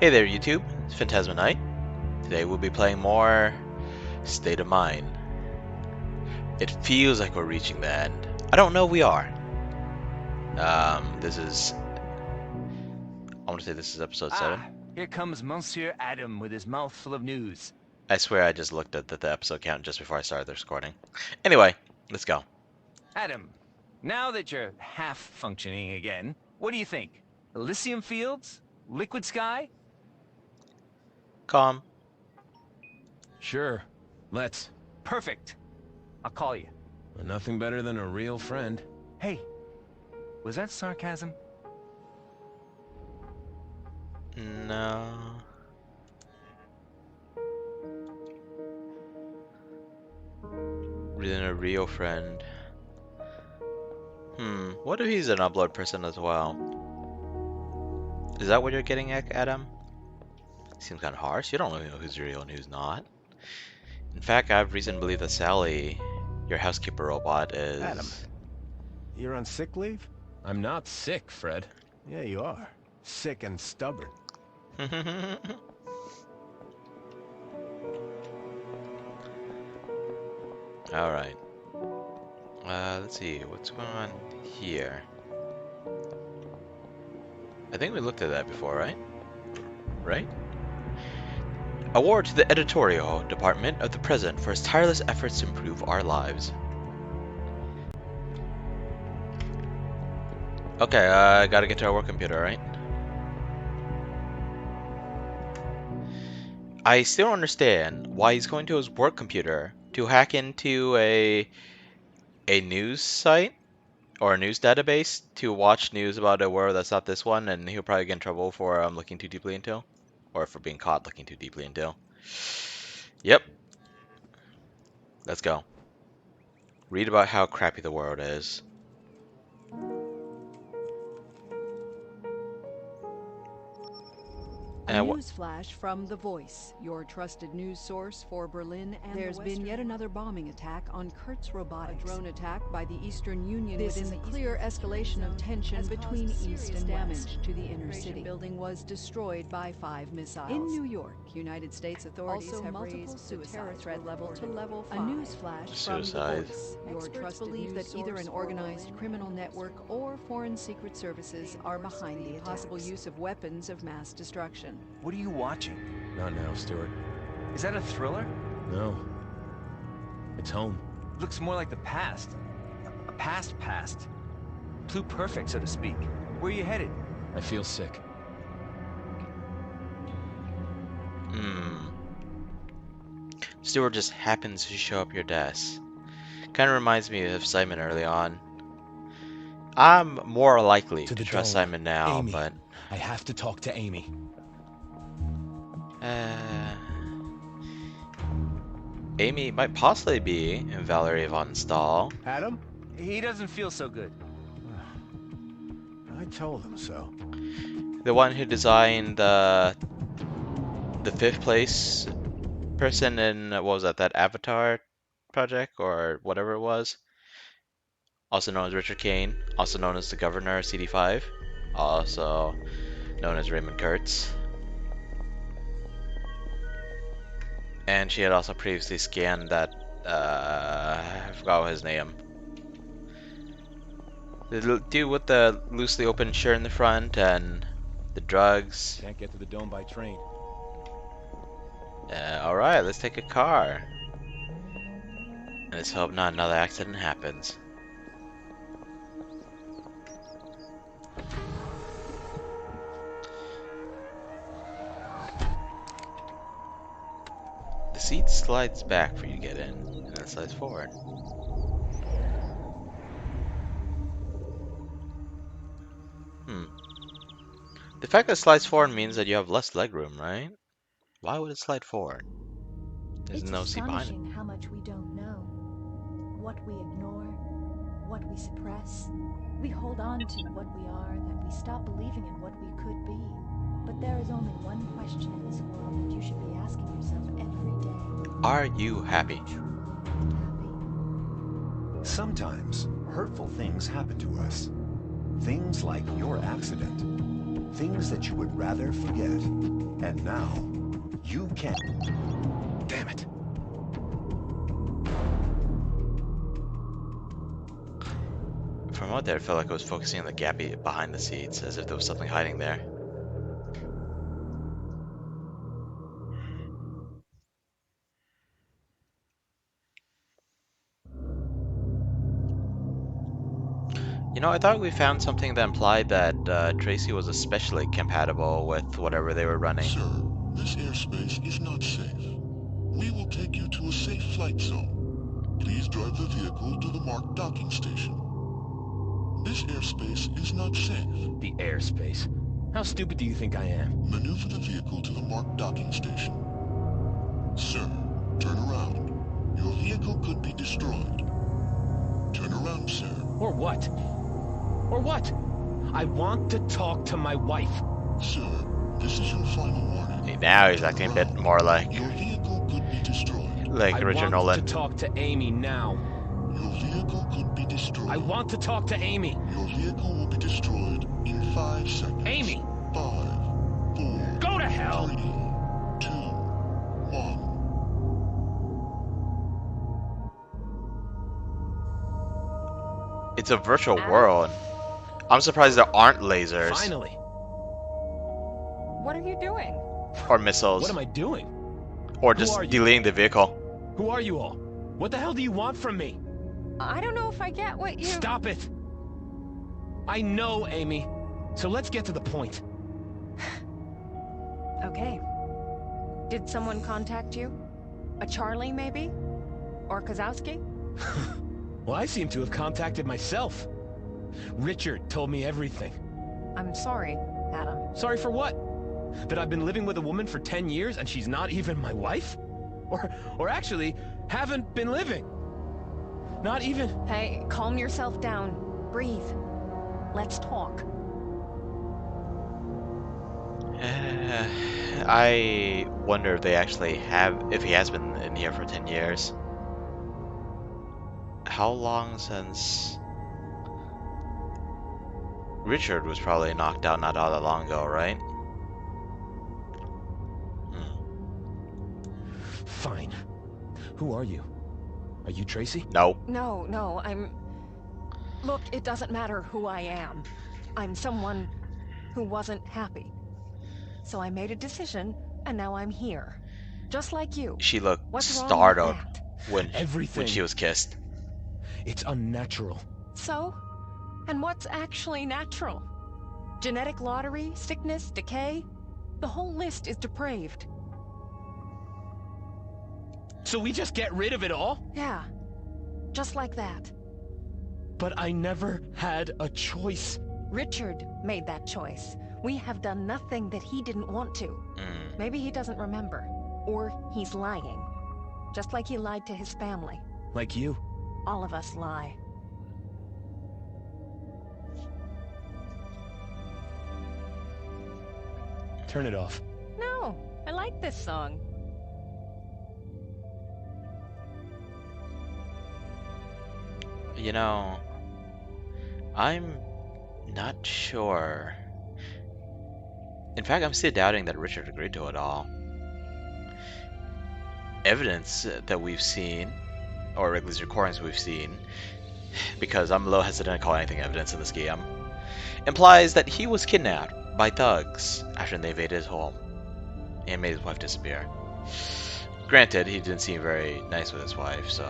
Hey there YouTube, it's Phantasma Knight. Today we'll be playing more State of Mind. It feels like we're reaching the end. I don't know if we are. This is... I want to say this is episode 7. Here comes Monsieur Adam with his mouth full of news. I swear I just looked at the episode count just before I started the recording. Anyway, let's go. Adam, now that you're half functioning again, what do you think? Elysium fields? Liquid sky? Calm. Sure. Let's. Perfect. I'll call you. Nothing better than a real friend. Hey, was that sarcasm? No. Than a real friend. What if he's an upload person as well? Is that what you're getting at, Adam? Seems kind of harsh. You don't really know who's real and who's not. In fact, I have reason to believe that Sally, your housekeeper robot, is... Adam, you're on sick leave? I'm not sick, Fred. Yeah, you are. Sick and stubborn. Alright. Let's see. What's going on here? I think we looked at that before, right? Right? Award to the editorial department of the President for his tireless efforts to improve our lives. Okay, I gotta get to our work computer, right? I still don't understand why he's going to his work computer to hack into a news site or a news database to watch news about a world that's not this one, and he'll probably get in trouble for looking too deeply into, or for being caught looking too deeply into. Yep. Let's go. Read about how crappy the world is. A news flash from The Voice, your trusted news source for Berlin and There's been yet another bombing attack on Kurtz Robotics. A drone attack by the Eastern Union within the clear escalation of tension between East and West to the inner city. Building was destroyed by 5 missiles. In New York, United States authorities have raised the terror threat level to level 5. A news flash from The Voice. Your trusted believe that either an organized criminal network or foreign secret services are behind the possible use of weapons of mass destruction. What are you watching? Not now, Stuart. Is that a thriller? No. It's home. Looks more like the past. A past. Pluperfect, so to speak. Where are you headed? I feel sick. Stewart just happens to show up your desk. Kind of reminds me of Simon early on. I'm more likely to trust Simon now, Amy. but... I have to talk to Amy. Amy might possibly be in Valerie von Stahl. Adam? He doesn't feel so good. I told him so. The one who designed the 5th place person in, what was that Avatar project, or whatever it was? Also known as Richard Kane, also known as the governor of CD5, also known as Raymond Kurtz. And she had also previously scanned that, I forgot his name. The dude with the loosely open shirt in the front and the drugs. Can't get to the dome by train. Alright, let's take a car. And let's hope not another accident happens. The seat slides back for you to get in, and then slides forward. The fact that it slides forward means that you have less legroom, right? Why would it slide forward? There's no seat behind it. It's astonishing how much we don't know. What we ignore, what we suppress. We hold on to what we are, that we stop believing in what we could be. But there is only one question in this world that you should be asking yourself every day. Are you happy? Happy. Sometimes, hurtful things happen to us. Things like your accident. Things that you would rather forget. And now, you can't. Damn it. From out there, it felt like I was focusing on the gap behind the seats, as if there was something hiding there. You know, I thought we found something that implied that Tracy was especially compatible with whatever they were running. Sir, this airspace is not safe. We will take you to a safe flight zone. Please drive the vehicle to the marked docking station. This airspace is not safe. The airspace. How stupid do you think I am? Maneuver the vehicle to the marked docking station. Sir, turn around. Your vehicle could be destroyed. Turn around, sir. Or what? Or what? I want to talk to my wife. Sir, this is your final warning. Now he's acting a bit more like Your vehicle could be destroyed. Richard I want Nolan. to talk to Amy now. Your vehicle could be destroyed. I want to talk to Amy. Your vehicle will be destroyed in 5 seconds. Amy! 5, 4, Go to hell! 3, 2, 1. It's a virtual world. I'm surprised there aren't lasers Finally. What are you doing? or missiles What am I doing? or Who just are you? deleting the vehicle. Who are you all? What the hell do you want from me? I don't know if I get what you... Stop it! I know, Amy. So let's get to the point. Okay. Did someone contact you? A Charlie, maybe? Or Kozowski? Well, I seem to have contacted myself. Richard told me everything. I'm sorry, Adam. Sorry for what? That I've been living with a woman for 10 years and she's not even my wife? Or actually, haven't been living. Not even... Hey, calm yourself down. Breathe. Let's talk. I wonder if they actually if he has been in here for 10 years. How long since Richard was probably knocked out not all that long ago, right? Fine. Who are you? Are you Tracy? No. No, I'm... Look, it doesn't matter who I am. I'm someone who wasn't happy. So I made a decision, and now I'm here. Just like you. She looked What's wrong with startled that? when Everything. she was kissed. It's unnatural. So? And what's actually natural? Genetic lottery, sickness, decay? The whole list is depraved. So we just get rid of it all? Yeah. Just like that. But I never had a choice. Richard made that choice. We have done nothing that he didn't want to. Maybe he doesn't remember. Or he's lying. Just like he lied to his family. Like you. All of us lie. Turn it off. No, I like this song. You know, I'm not sure. In fact, I'm still doubting that Richard agreed to it all. Evidence that we've seen, or at least recordings we've seen, because I'm a little hesitant to call anything evidence in this game, implies that he was kidnapped by thugs after they invaded his home and made his wife disappear. Granted, he didn't seem very nice with his wife, so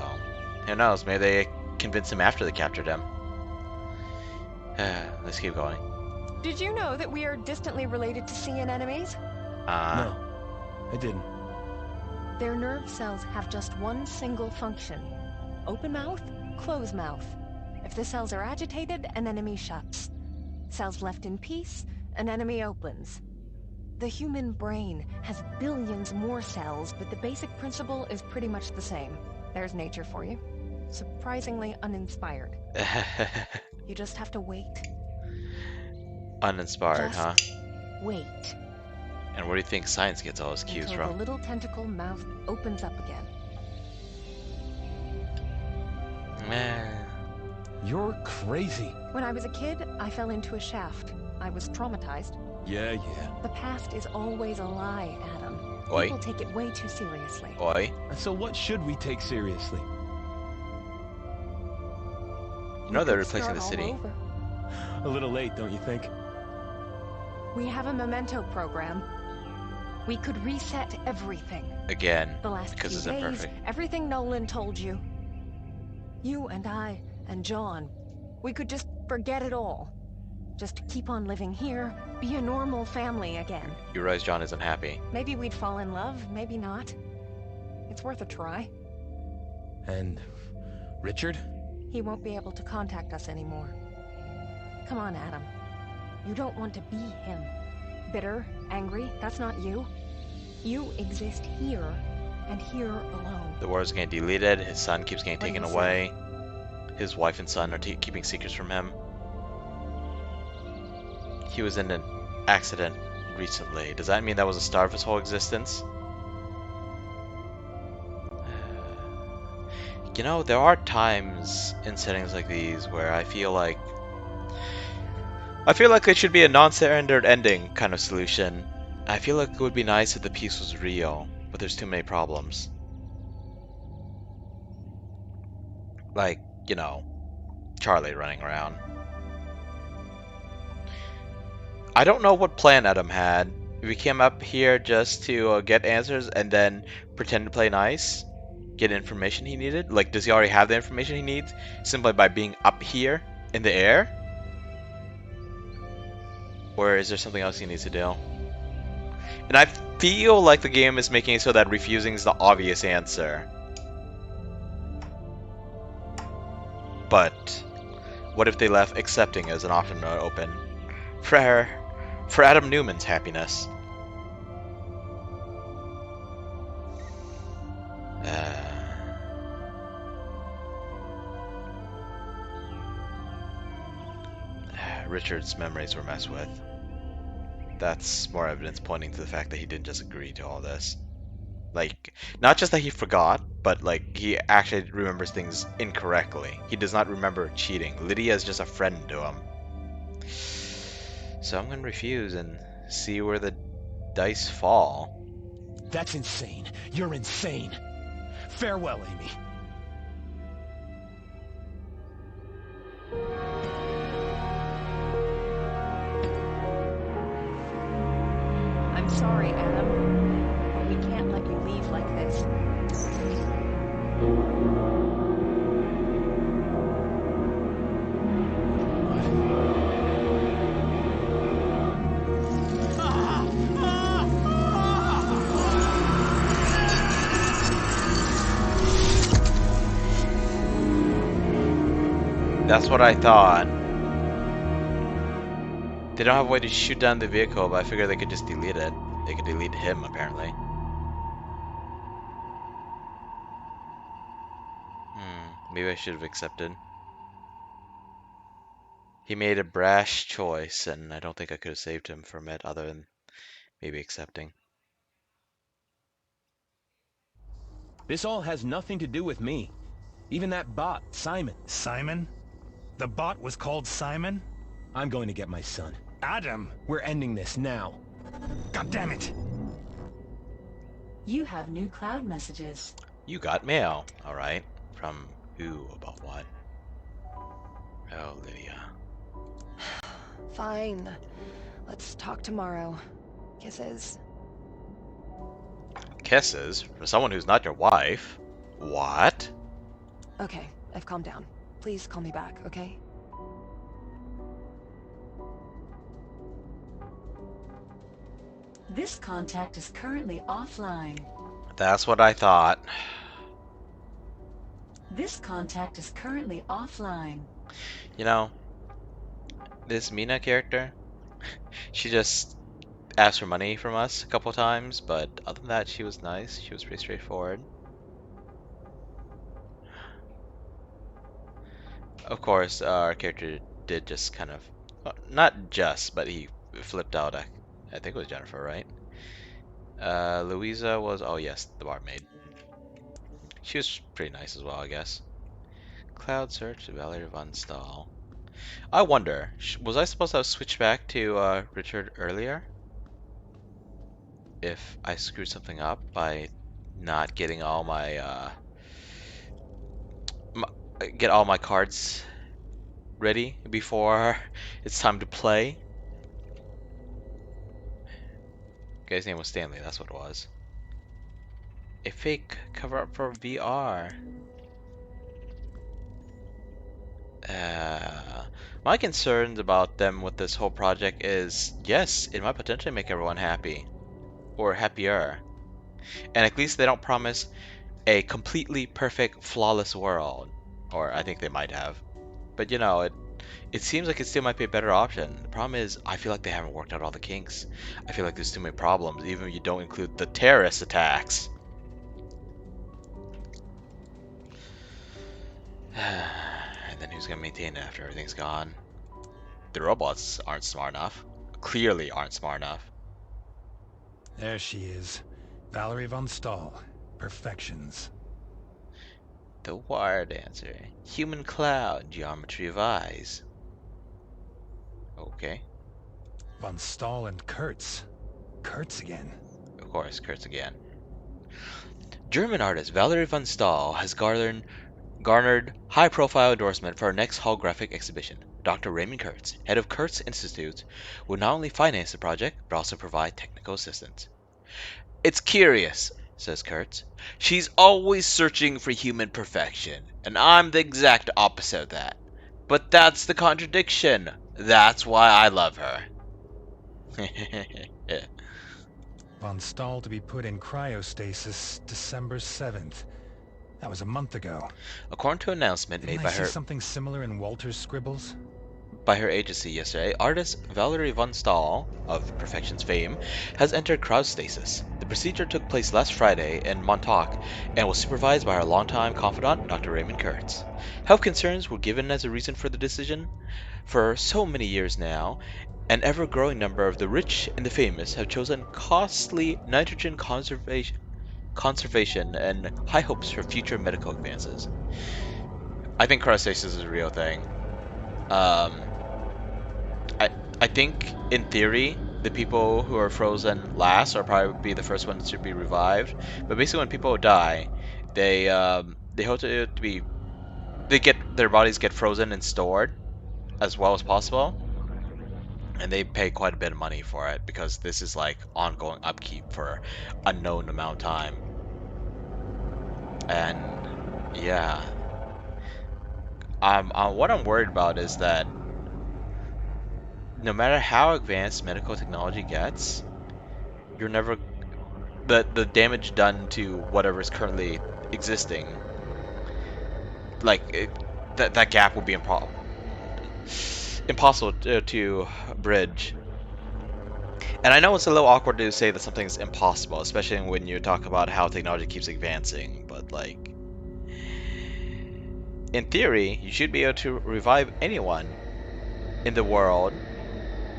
who knows, maybe they convinced him after they captured him. Let's keep going. Did you know that we are distantly related to sea anemones? No, I didn't. Their nerve cells have just one single function. Open mouth, close mouth. If the cells are agitated, an enemy shuts. Cells left in peace, an enemy opens. The human brain has billions more cells, but the basic principle is pretty much the same. There's nature for you. Surprisingly uninspired. You just have to wait. Uninspired, Just huh? Wait. And where do you think science gets all its cues Until from? the little tentacle mouth opens up again. Man. You're crazy. When I was a kid, I fell into a shaft. I was traumatized. Yeah, yeah. The past is always a lie, Adam. Oi. People take it way too seriously. Oi. So what should we take seriously? You know they're could replacing start the all city. over. A little late, don't you think? We have a memento program. We could reset everything. Again, The last because few it's days, imperfect. everything Nolan told you. You and I and John, we could just forget it all. Just keep on living here, be a normal family again. You realize John isn't happy. Maybe we'd fall in love, maybe not. It's worth a try. And Richard? He won't be able to contact us anymore. Come on, Adam. You don't want to be him. Bitter, angry, that's not you. You exist here, and here alone. The war is getting deleted. His son keeps getting What do taken you say? away. His wife and son are keeping secrets from him. He was in an accident recently. Does that mean that was the start of his whole existence? You know, there are times in settings like these where I feel like it should be a non-standard ending kind of solution. I feel like it would be nice if the peace was real, but there's too many problems. Like, you know, Charlie running around. I don't know what plan Adam had. If he came up here just to get answers and then pretend to play nice, get information he needed. Like, does he already have the information he needs simply by being up here in the air? Or is there something else he needs to do? And I feel like the game is making it so that refusing is the obvious answer. But what if they left accepting as an option open? For Adam Newman's happiness. Richard's memories were messed with. That's more evidence pointing to the fact that he didn't just agree to all this. Like, not just that he forgot, but like he actually remembers things incorrectly. He does not remember cheating. Lydia is just a friend to him. So I'm gonna refuse and see where the dice fall. That's insane. You're insane. Farewell, Amy. I'm sorry, Adam, but we can't let you leave like this. That's what I thought. They don't have a way to shoot down the vehicle, but I figured they could just delete it. They could delete him, apparently. Maybe I should have accepted. He made a brash choice, and I don't think I could have saved him from it other than maybe accepting. This all has nothing to do with me. Even that bot, Simon. Simon? The bot was called Simon? I'm going to get my son. Adam! We're ending this now. God damn it! You have new cloud messages. You got mail, alright. From who about what? Oh, Lydia. Fine. Let's talk tomorrow. Kisses. Kisses? For someone who's not your wife? What? Okay, I've calmed down. Please call me back, okay? This contact is currently offline. That's what I thought. This contact is currently offline. You know, this Mina character, she just asked for money from us a couple times, but other than that, she was nice. She was pretty straightforward. Of course, our character did just kind of, well, not just, but he flipped out. I think it was Jennifer, right? Louisa was, oh yes, the barmaid. She was pretty nice as well, I guess. Cloud search, Valerie von Stahl. I wonder, was I supposed to have switched back to Richard earlier? If I screwed something up by not getting all my get all my cards ready before it's time to play. Guy's name was Stanley, that's what it was. A fake cover-up for VR. My concerns about them with this whole project is, yes, it might potentially make everyone happy. Or happier. And at least they don't promise a completely perfect, flawless world. Or I think they might have. But you know, it seems like it still might be a better option. The problem is, I feel like they haven't worked out all the kinks. I feel like there's too many problems, even if you don't include the terrorist attacks. And then who's gonna maintain it after everything's gone? The robots aren't smart enough. Clearly aren't smart enough. There she is. Valerie von Stahl. Perfections. The wire dancer. Human cloud. Geometry of eyes. Okay. Von Stahl and Kurtz. Kurtz again. Of course, Kurtz again. German artist Valerie von Stahl has garnered high-profile endorsement for her next holographic exhibition. Dr. Raymond Kurtz, head of Kurtz Institute, will not only finance the project, but also provide technical assistance. It's curious, says Kurtz. She's always searching for human perfection, and I'm the exact opposite of that. But that's the contradiction. That's why I love her. Yeah. Von Stahl to be put in cryostasis December 7th. That was a month ago. According to an announcement made Didn't by I see her something similar in Walter's scribbles? by her agency yesterday, artist Valerie von Stahl, of Perfection's fame, has entered cryostasis. The procedure took place last Friday in Montauk and was supervised by her longtime confidant, Dr. Raymond Kurtz. Health concerns were given as a reason for the decision. For so many years now, an ever-growing number of the rich and the famous have chosen costly nitrogen conservation and high hopes for future medical advances. I think cryostasis is a real thing. I think in theory the people who are frozen last are probably be the first ones to be revived. But basically, when people die, they hope to be get their bodies get frozen and stored as well as possible, and they pay quite a bit of money for it because this is like ongoing upkeep for a known amount of time. And yeah, what I'm worried about is that no matter how advanced medical technology gets, you're never the damage done to whatever is currently existing. Like that gap will be impossible to bridge. And I know it's a little awkward to say that something's impossible, especially when you talk about how technology keeps advancing. But like, in theory, you should be able to revive anyone in the world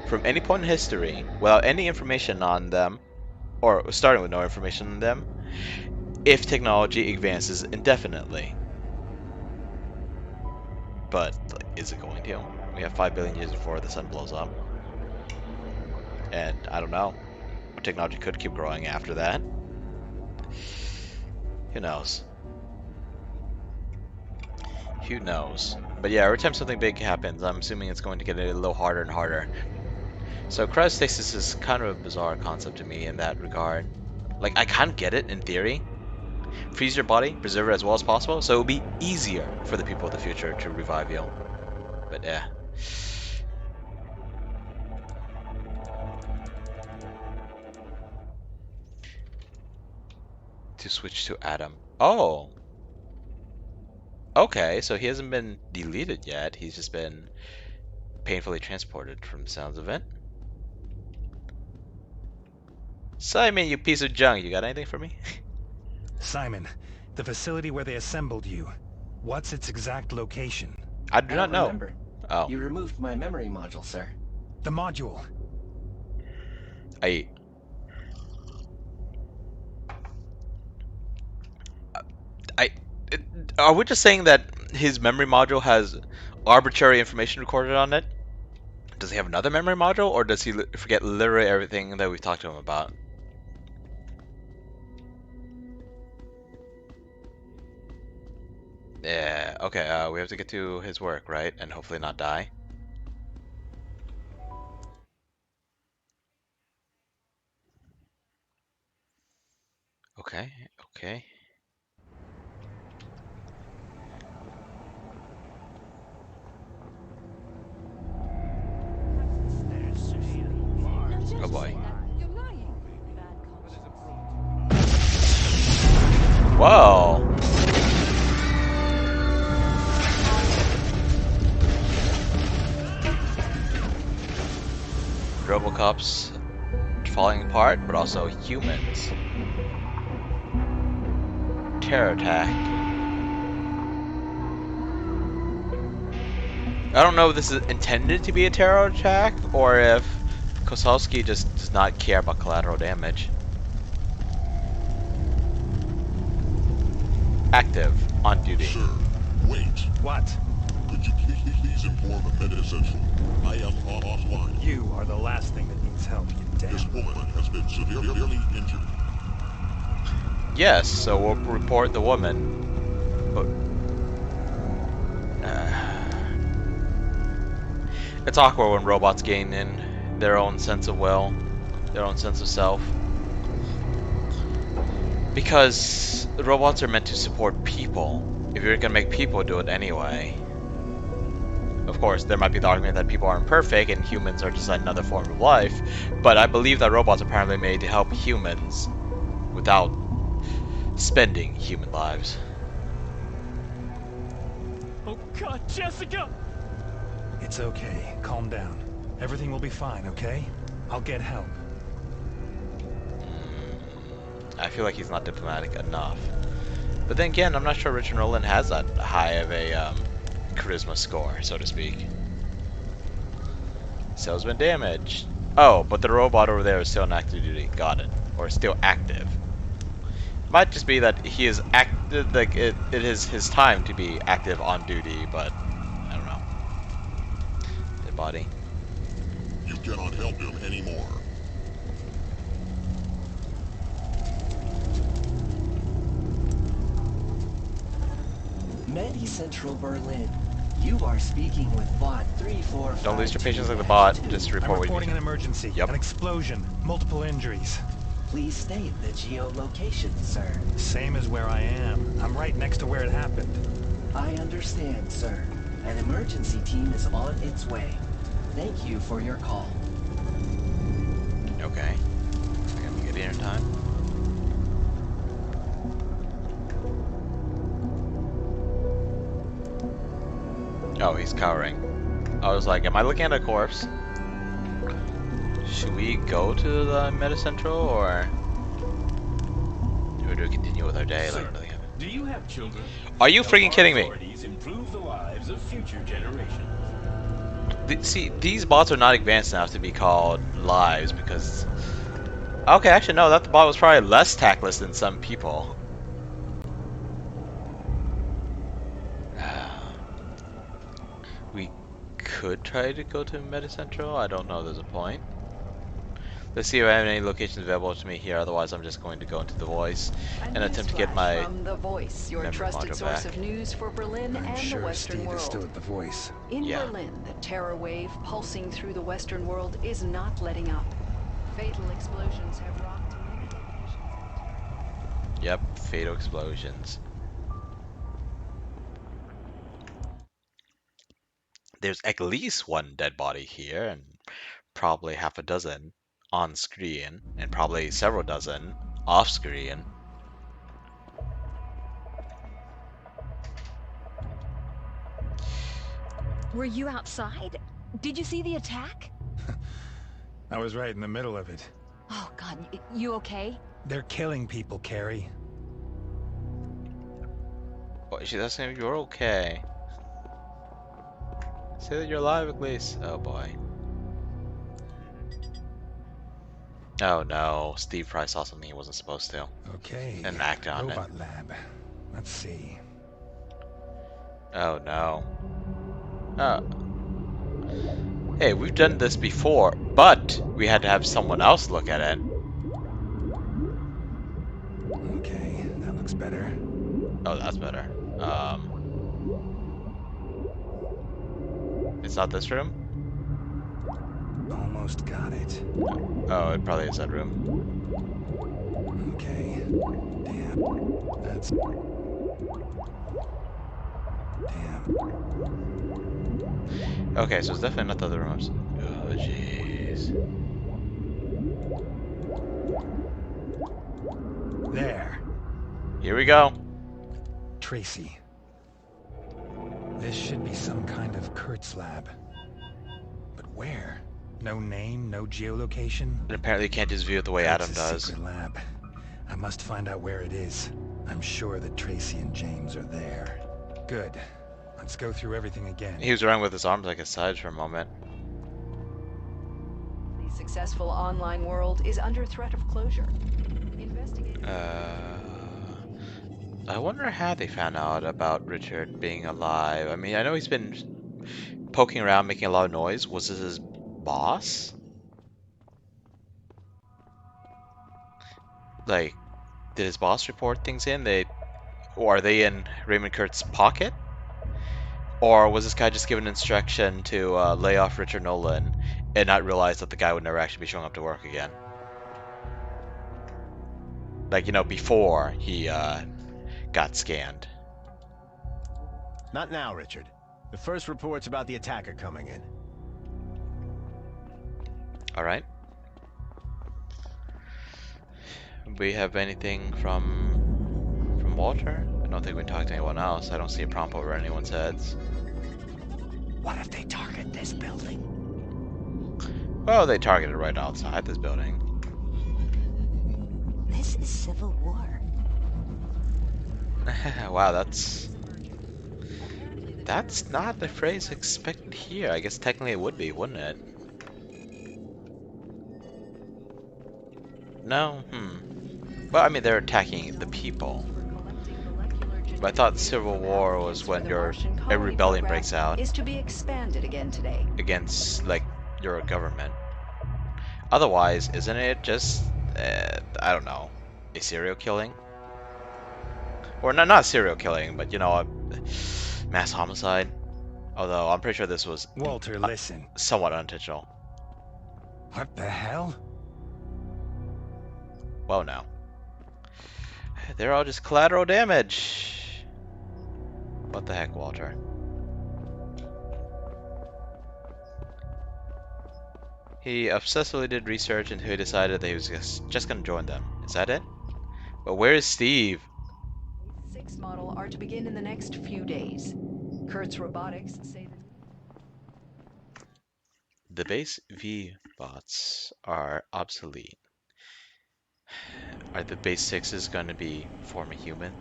from any point in history without any information on them, or starting with no information on them, if technology advances indefinitely. But like, is it going to? We have 5 billion years before the sun blows up. And I don't know. Technology could keep growing after that. Who knows? Who knows? But yeah, every time something big happens, I'm assuming it's going to get a little harder and harder. So cryostasis is kind of a bizarre concept to me in that regard. Like, I kind of get it in theory. Freeze your body, preserve it as well as possible, so it will be easier for the people of the future to revive you. But yeah. To switch to Adam. Oh! Okay, so he hasn't been deleted yet, he's just been painfully transported from the sounds of it. Simon, you piece of junk, you got anything for me? Simon, the facility where they assembled you. What's its exact location? I do not know. Remember. Oh. You removed my memory module, sir. The module. Are we just saying that his memory module has arbitrary information recorded on it? Does he have another memory module, or does he forget literally everything that we've talked to him about? Yeah, okay, we have to get to his work, right? And hopefully not die. Okay, okay. Oh boy. Whoa! Robocops falling apart, but also humans. Terror attack. I don't know if this is intended to be a terror attack, or if Kosowski just does not care about collateral damage. Active. On duty. Sir, wait. What? Could you please inform Meta Central? I am offline. You are the last thing that needs help, you This damn. woman has been severely injured. Yes, so we'll report the woman. But it's awkward when robots gain in their own sense of will, their own sense of self. Because the robots are meant to support people. If you're gonna make people do it anyway. Of course, there might be the argument that people aren't perfect and humans are just another form of life, but I believe that robots are apparently made to help humans without spending human lives. Oh God, Jessica! It's okay. Calm down. Everything will be fine, okay? I'll get help. I feel like he's not diplomatic enough. But then again, I'm not sure Richard Nolan has that high of a charisma score, so to speak. Cell's been damaged. Oh, but the robot over there is still on active duty. Got it. Or still active. Might just be that he is active, like it is his time to be active on duty, but I don't know. Dead body. You cannot help him anymore. Medi Central Berlin. You are speaking with bot 345. Don't lose your patience like the bot. Just I'm report what you reporting an emergency. Yep. An explosion. Multiple injuries. Please state the geolocation, sir. Same as where I am. I'm right next to where it happened. I understand, sir. An emergency team is on its way. Thank you for your call. Okay. Can we get here in time? Oh, he's cowering. I was like, am I looking at a corpse? Should we go to the Meta Central, or do we continue with our day like nothing happened? Do you have children? Are you freaking kidding me? Authorities improve the lives of future generations. See, these bots are not advanced enough to be called lives because... Okay, actually no, that bot was probably less tactless than some people. We could try to go to Meta Central. I don't know, there's a point. Let's see if I have any locations available to me here, otherwise I'm just going to go into the voice and attempt to get my from the Voice, your memory trusted module source back. of news for Berlin I'm and sure the Western Steve world. is still at the Voice. In Yeah. Berlin, the terror wave pulsing through the Western world is not letting up. Fatal explosions have rocked many locations. Yep, fatal explosions. There's at least one dead body here, and probably half a dozen on screen, and probably several dozen off screen. Were you outside? Did you see the attack? I was right in the middle of it. Oh God, you okay? They're killing people, Carrie. Oh, she's asking if you're okay. Say that you're alive at least. Oh boy. Oh no, Steve probably saw something he wasn't supposed to. Okay. And act on it. Robot lab. Let's see. Oh no. Uh, hey, we've done this before, but we had to have someone else look at it. Okay, that looks better. Oh, that's better. It's not this room? Almost got it. Oh, it probably is that room. Okay. Damn. That's... Damn. Okay, so it's definitely not the other rooms. Oh, jeez. There. Here we go. Tracy. This should be some kind of Kurtz lab. But where? No name, no geolocation? And apparently you can't just view it the way Adam Kurtz's does. secret lab. I must find out where it is. I'm sure that Tracy and James are there. Good. Let's go through everything again. He was running with his arms like his sides for a moment. The successful online world is under threat of closure. Investigators. I wonder how they found out about Richard being alive. I mean, I know he's been poking around, making a lot of noise. Was this his boss? Like, did his boss report things in? Or are they in Raymond Kurtz's pocket? Or was this guy just given instruction to lay off Richard Nolan and not realize that the guy would never actually be showing up to work again? Like, you know, before he got scanned. Not now, Richard. The first reports about the attack are coming in. Alright. We have anything from Walter? I don't think we talked to anyone else. I don't see a prompt over anyone's heads. What if they target this building? Well, they targeted right outside this building. This is civil war. Wow, that's not the phrase expected here. I guess technically it would be, wouldn't it? No? Well, I mean, they're attacking the people. But I thought Civil War was when a rebellion breaks out Is to be expanded again today. against, like, your government. Otherwise, isn't it just, I don't know, a serial killing? Or not serial killing, but, you know, a mass homicide. Although, I'm pretty sure this was Walter, listen. somewhat unintentional. What the hell? Well, no. They're all just collateral damage. What the heck, Walter? He obsessively did research until he decided that he was just gonna join them. Is that it? But where is Steve? 6 model are to begin in the next few days. Kurtz Robotics say that The base V bots are obsolete. Are the base 6s gonna be form a human?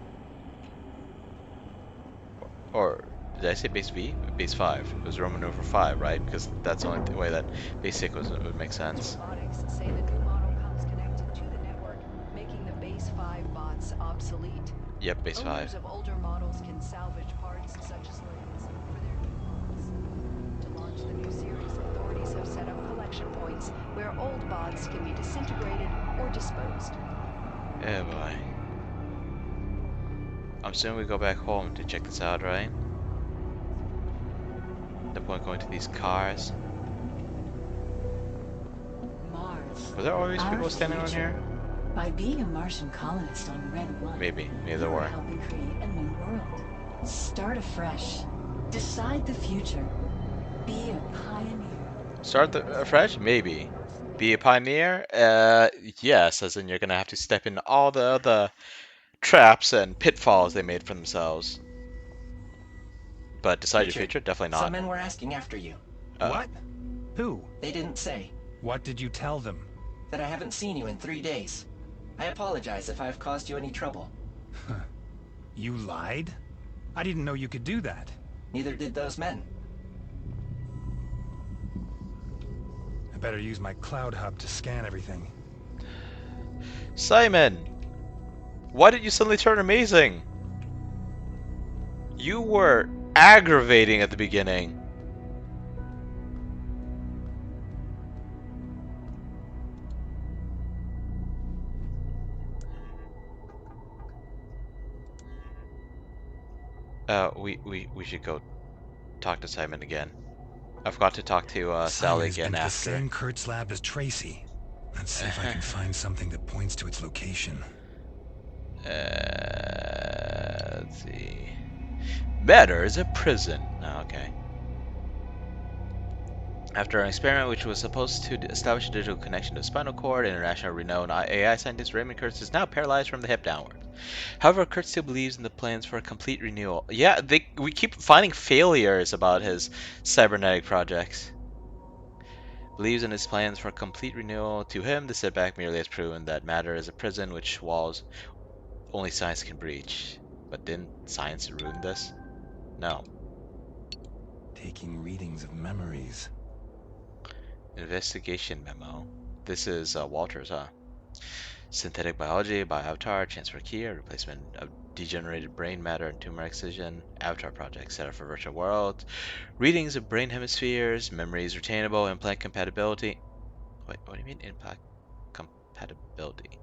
Or did I say base V? Base 5. It was Roman numeral 5, right? Because that's the only way that base 6 would make sense. Robotics say the new model comes connected to the network, making the base 5 bots obsolete. Yep, base 5. Owners of older models can salvage parts such as limbs for their new bots. To launch the new series, authorities have set up collection points where old bots can be disintegrated or disposed. Oh boy. I'm assuming we go back home to check this out, right? No point going to these cars. Mars. Were there always Our people standing around future. here? By being a Martian colonist on Red 1, Maybe there you're were. helping create a new world. Start afresh. Decide the future. Be a pioneer. Start afresh? Maybe. Be a pioneer? Yes, as in you're gonna have to step in all the other traps and pitfalls they made for themselves. But decide your future? Definitely Some not. men were asking after you. What? Who? They didn't say. What did you tell them? That I haven't seen you in 3 days. I apologize if I've caused you any trouble. You lied? I didn't know you could do that. Neither did those men. I better use my cloud hub to scan everything. Simon! Why did you suddenly turn amazing? You were aggravating at the beginning. We should go talk to Simon again. I forgot to talk to Sally Simon's been again to the after. same Kurtz lab as Tracy. Let's see if I can find something that points to its location. Let's see. Matter is a prison. Oh, okay. After an experiment which was supposed to establish a digital connection to the spinal cord, international renowned AI scientist Raymond Kurtz is now paralyzed from the hip downwards. However, Kurtz still believes in the plans for a complete renewal. Yeah, we keep finding failures about his cybernetic projects. Believes in his plans for a complete renewal. To him, the setback merely has proven that matter is a prison which walls only science can breach. But didn't science ruin this? No. Taking readings of memories. Investigation memo. This is Walter's, huh? Synthetic biology by Avatar, transfer key, replacement of degenerated brain matter and tumor excision. Avatar project set up for virtual worlds. Readings of brain hemispheres, memories retainable, implant compatibility. Wait, what do you mean implant compatibility?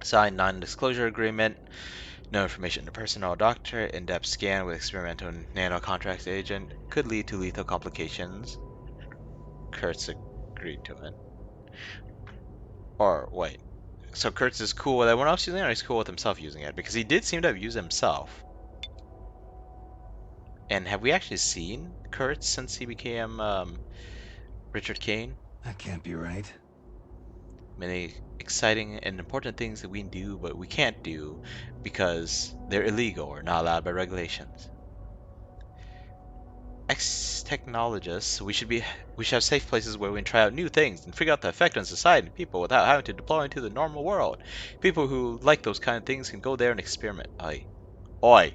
Signed non-disclosure agreement. No information to person or doctor. In-depth scan with experimental nano-contract agent. Could lead to lethal complications. Kurtz agreed to it. Or, wait. So Kurtz is cool with everyone else using it, or he's cool with himself using it? Because he did seem to have used himself. And have we actually seen Kurtz since he became Richard Kane? That can't be right. Many exciting and important things that we do, but we can't do because they're illegal or not allowed by regulations. Ex-technologists, we should have safe places where we can try out new things and figure out the effect on society and people without having to deploy into the normal world. People who like those kind of things can go there and experiment. Oi. Oi.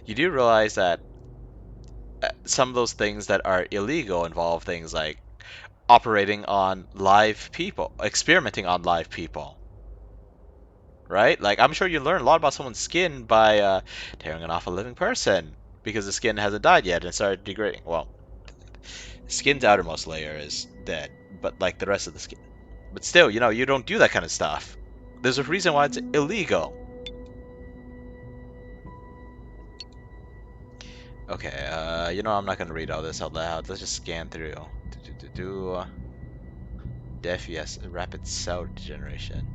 You do realize that some of those things that are illegal involve things like operating on live people, experimenting on live people. Right? Like, I'm sure you learn a lot about someone's skin by tearing it off a living person because the skin hasn't died yet and started degrading. Well, skin's outermost layer is dead, but like the rest of the skin. But still, you know, you don't do that kind of stuff. There's a reason why it's illegal. Okay, you know, I'm not gonna read all this out loud. Let's just scan through. Deaf, yes. Rapid cell degeneration.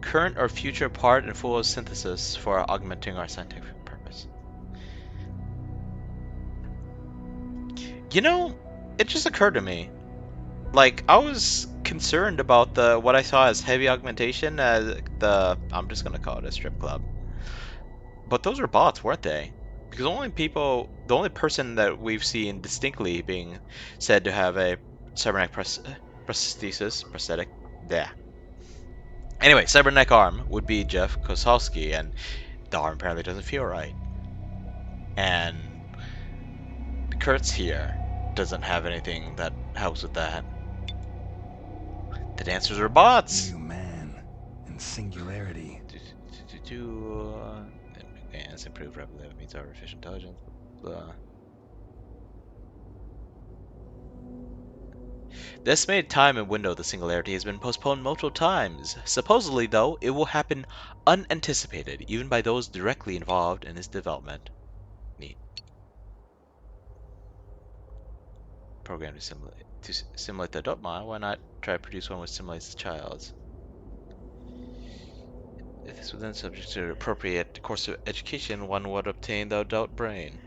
Current or future part and full of synthesis for augmenting our scientific purpose. You know, it just occurred to me. Like, I was concerned about what I saw as heavy augmentation as I'm just gonna call it a strip club. But those were bots, weren't they? Because the only person that we've seen distinctly being said to have a cybernetic prosthetic, yeah. Anyway, cybernetic arm would be Jeff Kosalski, and the arm apparently doesn't feel right. And Kurtz here doesn't have anything that helps with that. The dancers are bots! New man in singularity. Advanced, improved repetitive means artificial intelligence. Blah. The estimated time and window of the singularity has been postponed multiple times. Supposedly, though, it will happen unanticipated, even by those directly involved in its development. Neat. Program to simulate the adult mind. Why not try to produce one which simulates the child's? If this was then subject to an appropriate course of education, one would obtain the adult brain.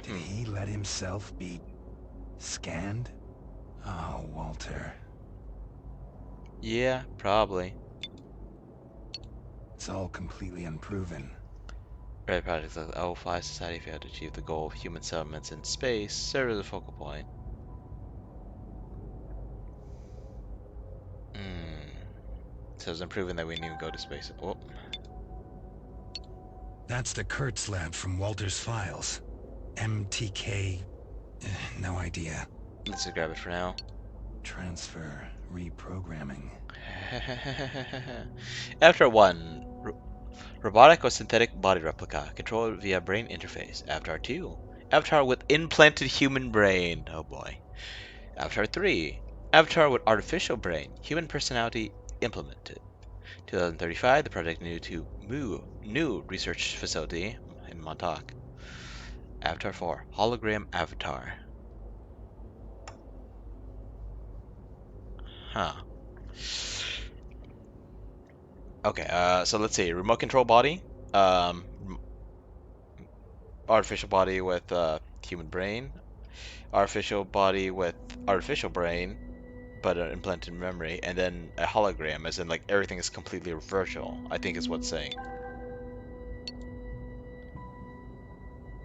Did he let himself be scanned? Oh, Walter. Yeah, probably. It's all completely unproven. Red projects like the O5 Society failed to achieve the goal of human settlements in space serve as a focal point. So it's improving that we didn't even go to space. Oh. That's the Kurtz lab from Walter's files. MTK... no idea. Let's just grab it for now. Transfer. Reprogramming. After 1, robotic or synthetic body replica, controlled via brain interface. Avatar 2, Avatar with implanted human brain. Oh boy. Avatar 3. Avatar with artificial brain. Human personality implemented. 2035, the project new research facility in Montauk. Avatar 4. Hologram Avatar. Huh. Okay, so let's see. Remote control body. Artificial body with human brain. Artificial body with artificial brain, but an implanted memory. And then a hologram, as in like everything is completely virtual, I think is what's saying.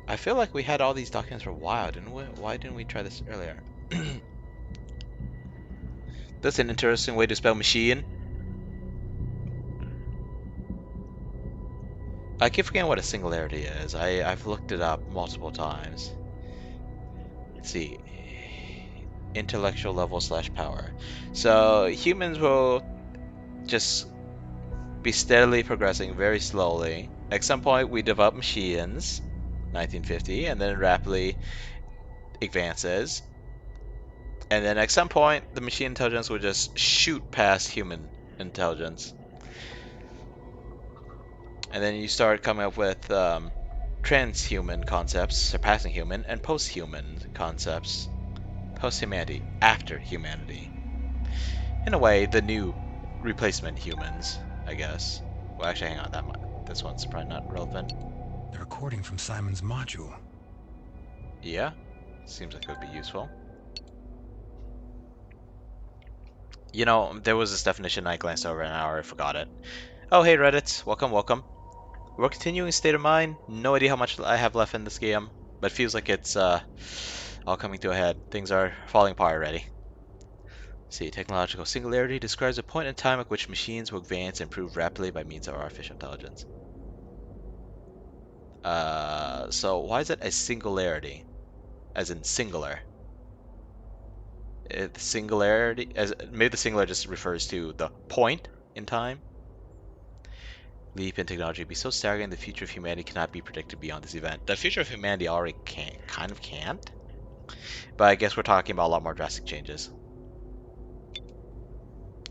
I feel like we had all these documents for a while, didn't we? Why didn't we try this earlier? That's an interesting way to spell machine. I keep forgetting what a singularity is. I've looked it up multiple times. Let's see. Intellectual level / power. So humans will just be steadily progressing very slowly. At some point we develop machines, 1950, and then rapidly advances. And then at some point the machine intelligence will just shoot past human intelligence. And then you start coming up with transhuman concepts, surpassing human, and post-human concepts. Post-humanity, after humanity. In a way, the new replacement humans, I guess. Well, actually, hang on, this one's probably not relevant. The recording from Simon's module. Yeah, seems like it would be useful. You know, there was this definition I glanced over an hour, I forgot it. Oh, hey Reddit, welcome. We're continuing State of Mind. No idea how much I have left in this game, but feels like it's all coming to a head. Things are falling apart already. See, technological singularity describes a point in time at which machines will advance and improve rapidly by means of artificial intelligence. So why is it a singularity? As in singular? The singularity, maybe the singular just refers to the point in time? Leap in technology would be so staggering the future of humanity cannot be predicted beyond this event. The future of humanity already can't. But I guess we're talking about a lot more drastic changes.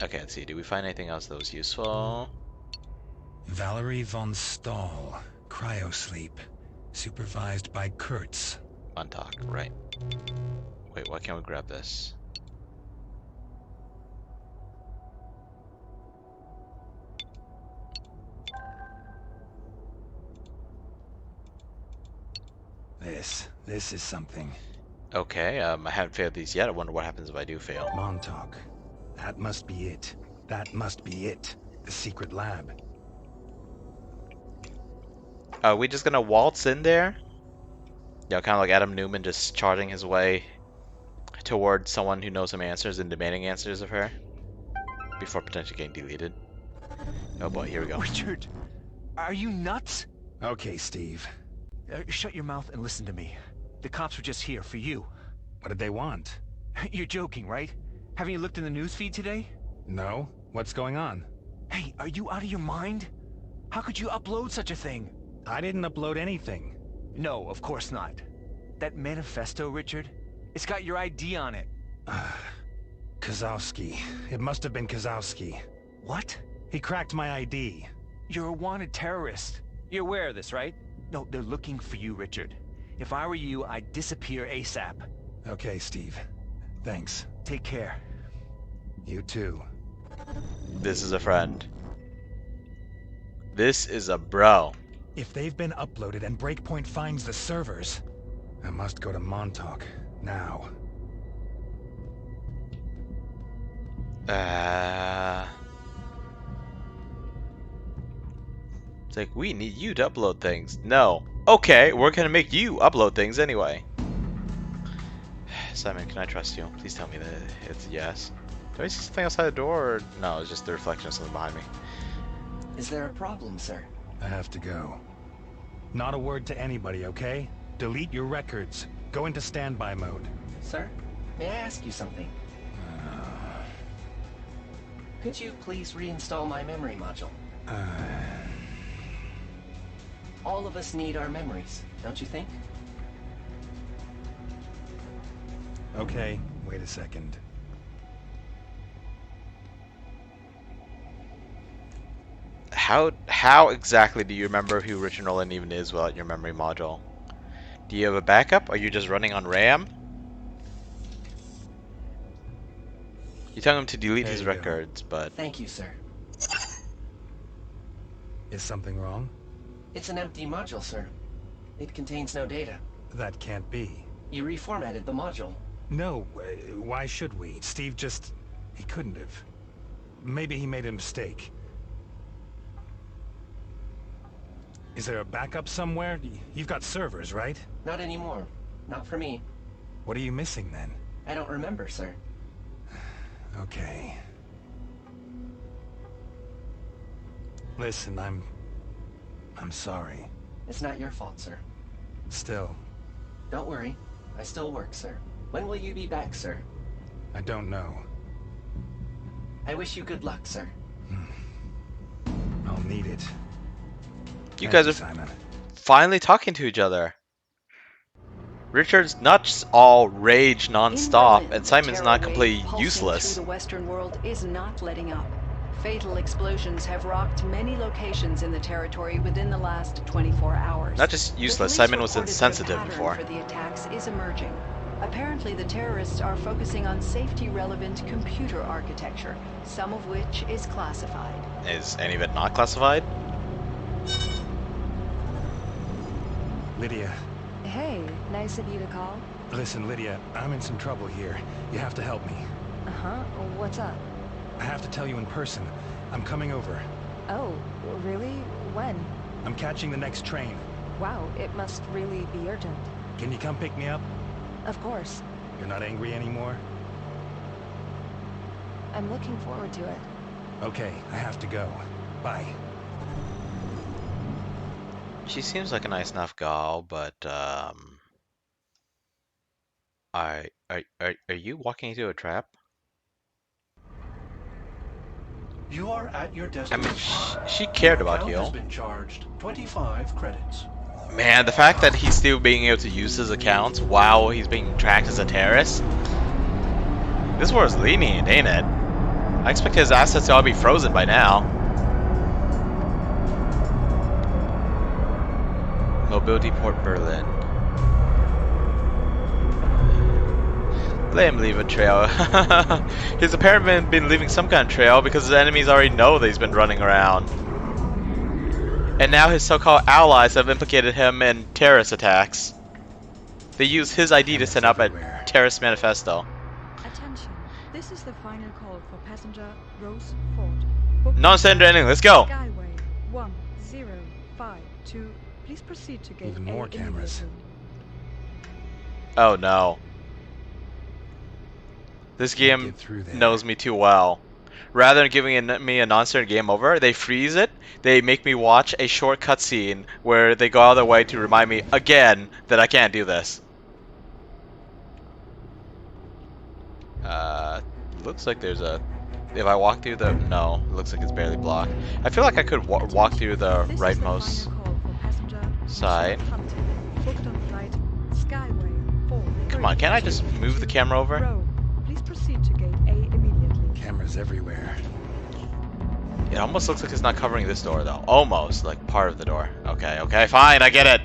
Okay, let's see. Do we find anything else that was useful? Valerie von Stahl, cryosleep, supervised by Kurtz. Montauk, right. Wait, why can't we grab this? This is something. Okay, I haven't failed these yet. I wonder what happens if I do fail. Montauk. That must be it. That must be it. The secret lab. Are we just gonna waltz in there? Yeah, kind of like Adam Newman just charting his way towards someone who knows some answers and demanding answers of her before potentially getting deleted. Oh boy, here we go. Richard, are you nuts? Okay, Steve. Shut your mouth and listen to me. The cops were just here for you. What did they want? You're joking, right? Haven't you looked in the news feed today? No? What's going on? Hey, are you out of your mind? How could you upload such a thing? I didn't upload anything. No, of course not. That manifesto, Richard, it's got your ID on it. Kozowski. It must have been Kozowski. What? He cracked my ID. You're a wanted terrorist. You're aware of this, right? No, they're looking for you, Richard. If I were you, I'd disappear ASAP. Okay, Steve. Thanks. Take care. You too. This is a friend. This is a bro. If they've been uploaded and Breakpoint finds the servers, I must go to Montauk. Now. It's like, we need you to upload things. No. Okay, we're gonna make you upload things anyway. Simon, can I trust you? Please tell me that it's a yes. Do I see something outside the door, or no, it's just the reflection of something behind me? Is there a problem, sir? I have to go. Not a word to anybody, okay? Delete your records. Go into standby mode. Sir, may I ask you something? Could you please reinstall my memory module? All of us need our memories, don't you think? Okay, wait a second. How exactly do you remember who Richard Nolan even is without your memory module? Do you have a backup? Are you just running on RAM? You tell him to delete There his you go. records, but Thank you, sir. Is something wrong? It's an empty module, sir. It contains no data. That can't be. You reformatted the module. No, why should we? Steve just... he couldn't have. Maybe he made a mistake. Is there a backup somewhere? You've got servers, right? Not anymore. Not for me. What are you missing then? I don't remember, sir. Okay. Listen, I'm sorry. It's not your fault, sir. Still, Don't worry. I still work, sir. When will you be back, sir? I don't know. I wish you good luck, sir. I'll need it. you Thank guys are Simon. finally talking to each other. Richard's not just all rage non-stop, Berlin, and the Simon's terror not wave completely pulsing useless. Through the Western world is not letting up. Fatal explosions have rocked many locations in the territory within the last 24 hours. Not just The useless, police Simon was reported that a insensitive pattern before. for the attacks is emerging. Apparently, the terrorists are focusing on safety-relevant computer architecture, some of which is classified. Is any of it not classified? Lydia, Hey, nice of you to call. listen, Lydia, I'm in some trouble here. You have to help me. Uh-huh. What's up? I have to tell you in person. I'm coming over. Oh, really? When? I'm catching the next train. Wow, it must really be urgent. Can you come pick me up? Of course. You're not angry anymore? I'm looking forward to it. Okay, I have to go. Bye. She seems like a nice enough gal, but are you walking into a trap? You are at your I destination. mean, she cared about Your account has you. been charged 25 credits. Man, the fact that he's still being able to use his accounts while he's being tracked as a terrorist. This war is lenient, ain't it? I expect his assets to all be frozen by now. Mobility Port Berlin. Let him leave a trail. He's apparently been leaving some kind of trail because his enemies already know that he's been running around. And now his so-called allies have implicated him in terrorist attacks. They use his ID to send up a terrorist manifesto. Attention, this is the final call for passenger Rose Ford. Non-standard ending, let's go! Skyway 1052. Please proceed to gate Even A more cameras. immediately. Oh no. This game knows me too well. Rather than giving me a non-standard game over, they freeze it. They make me watch a short cutscene where they go out of their way to remind me again that I can't do this. Looks like there's a... If I walk through the... No, it looks like it's barely blocked. I feel like I could walk through the rightmost side. Booked on flight Skyway 4. Come on, can't I just move the camera over? Please proceed to gate A immediately. Cameras everywhere. It almost looks like it's not covering this door, though. Almost, like part of the door. Okay, okay, fine, I get it.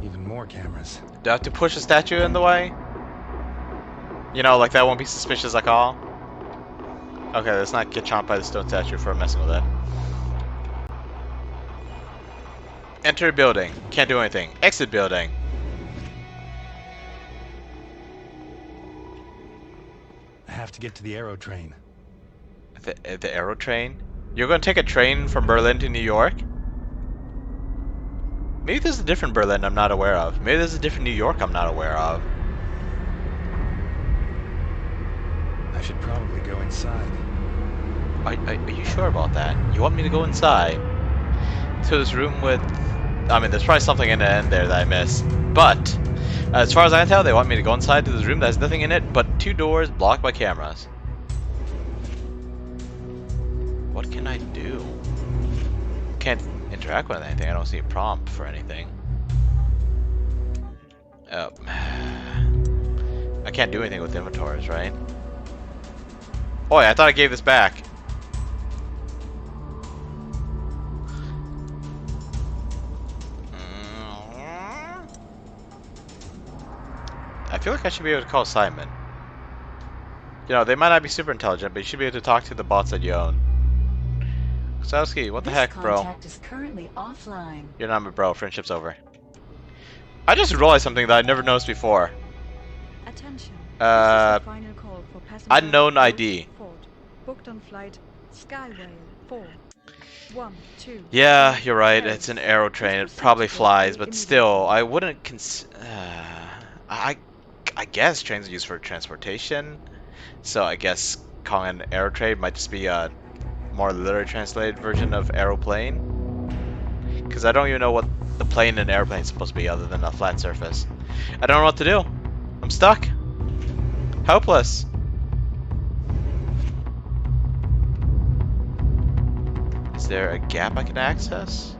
Even more cameras. Do I have to push a statue in the way? You know, like that won't be suspicious at all? Okay, let's not get chomped by the stone statue for messing with it. Enter building. Can't do anything. Exit building. I have to get to the Aero train. The Aero train? You're gonna take a train from Berlin to New York? Maybe there's a different Berlin I'm not aware of. Maybe there's a different New York I'm not aware of. I should probably go inside. Are you sure about that? You want me to go inside? To this room with... I mean, there's probably something in the end there that I missed. But, as far as I can tell, they want me to go inside to this room that has nothing in it but 2 doors blocked by cameras. What can I do? Can't interact with anything. I don't see a prompt for anything. I can't do anything with inventories, right? Oh, I thought I gave this back. I feel like I should be able to call Simon. You know, they might not be super intelligent, but you should be able to talk to the bots that you own. Kusowski, what the heck, bro? Contact is currently offline. You're not my bro. Friendship's over. I just realized something that I never noticed before. Attention. This is the final call for passenger Unknown Rose ID. Ford. Booked on flight Skyway 412. Yeah, you're right. It's an aero train. It probably flies, but still, I wouldn't I guess trains are used for transportation, so I guess calling it an aero train might just be a more literally translated version of aeroplane. Because I don't even know what the plane and airplane is supposed to be other than a flat surface. I don't know what to do. I'm stuck. Helpless. Is there a gap I can access?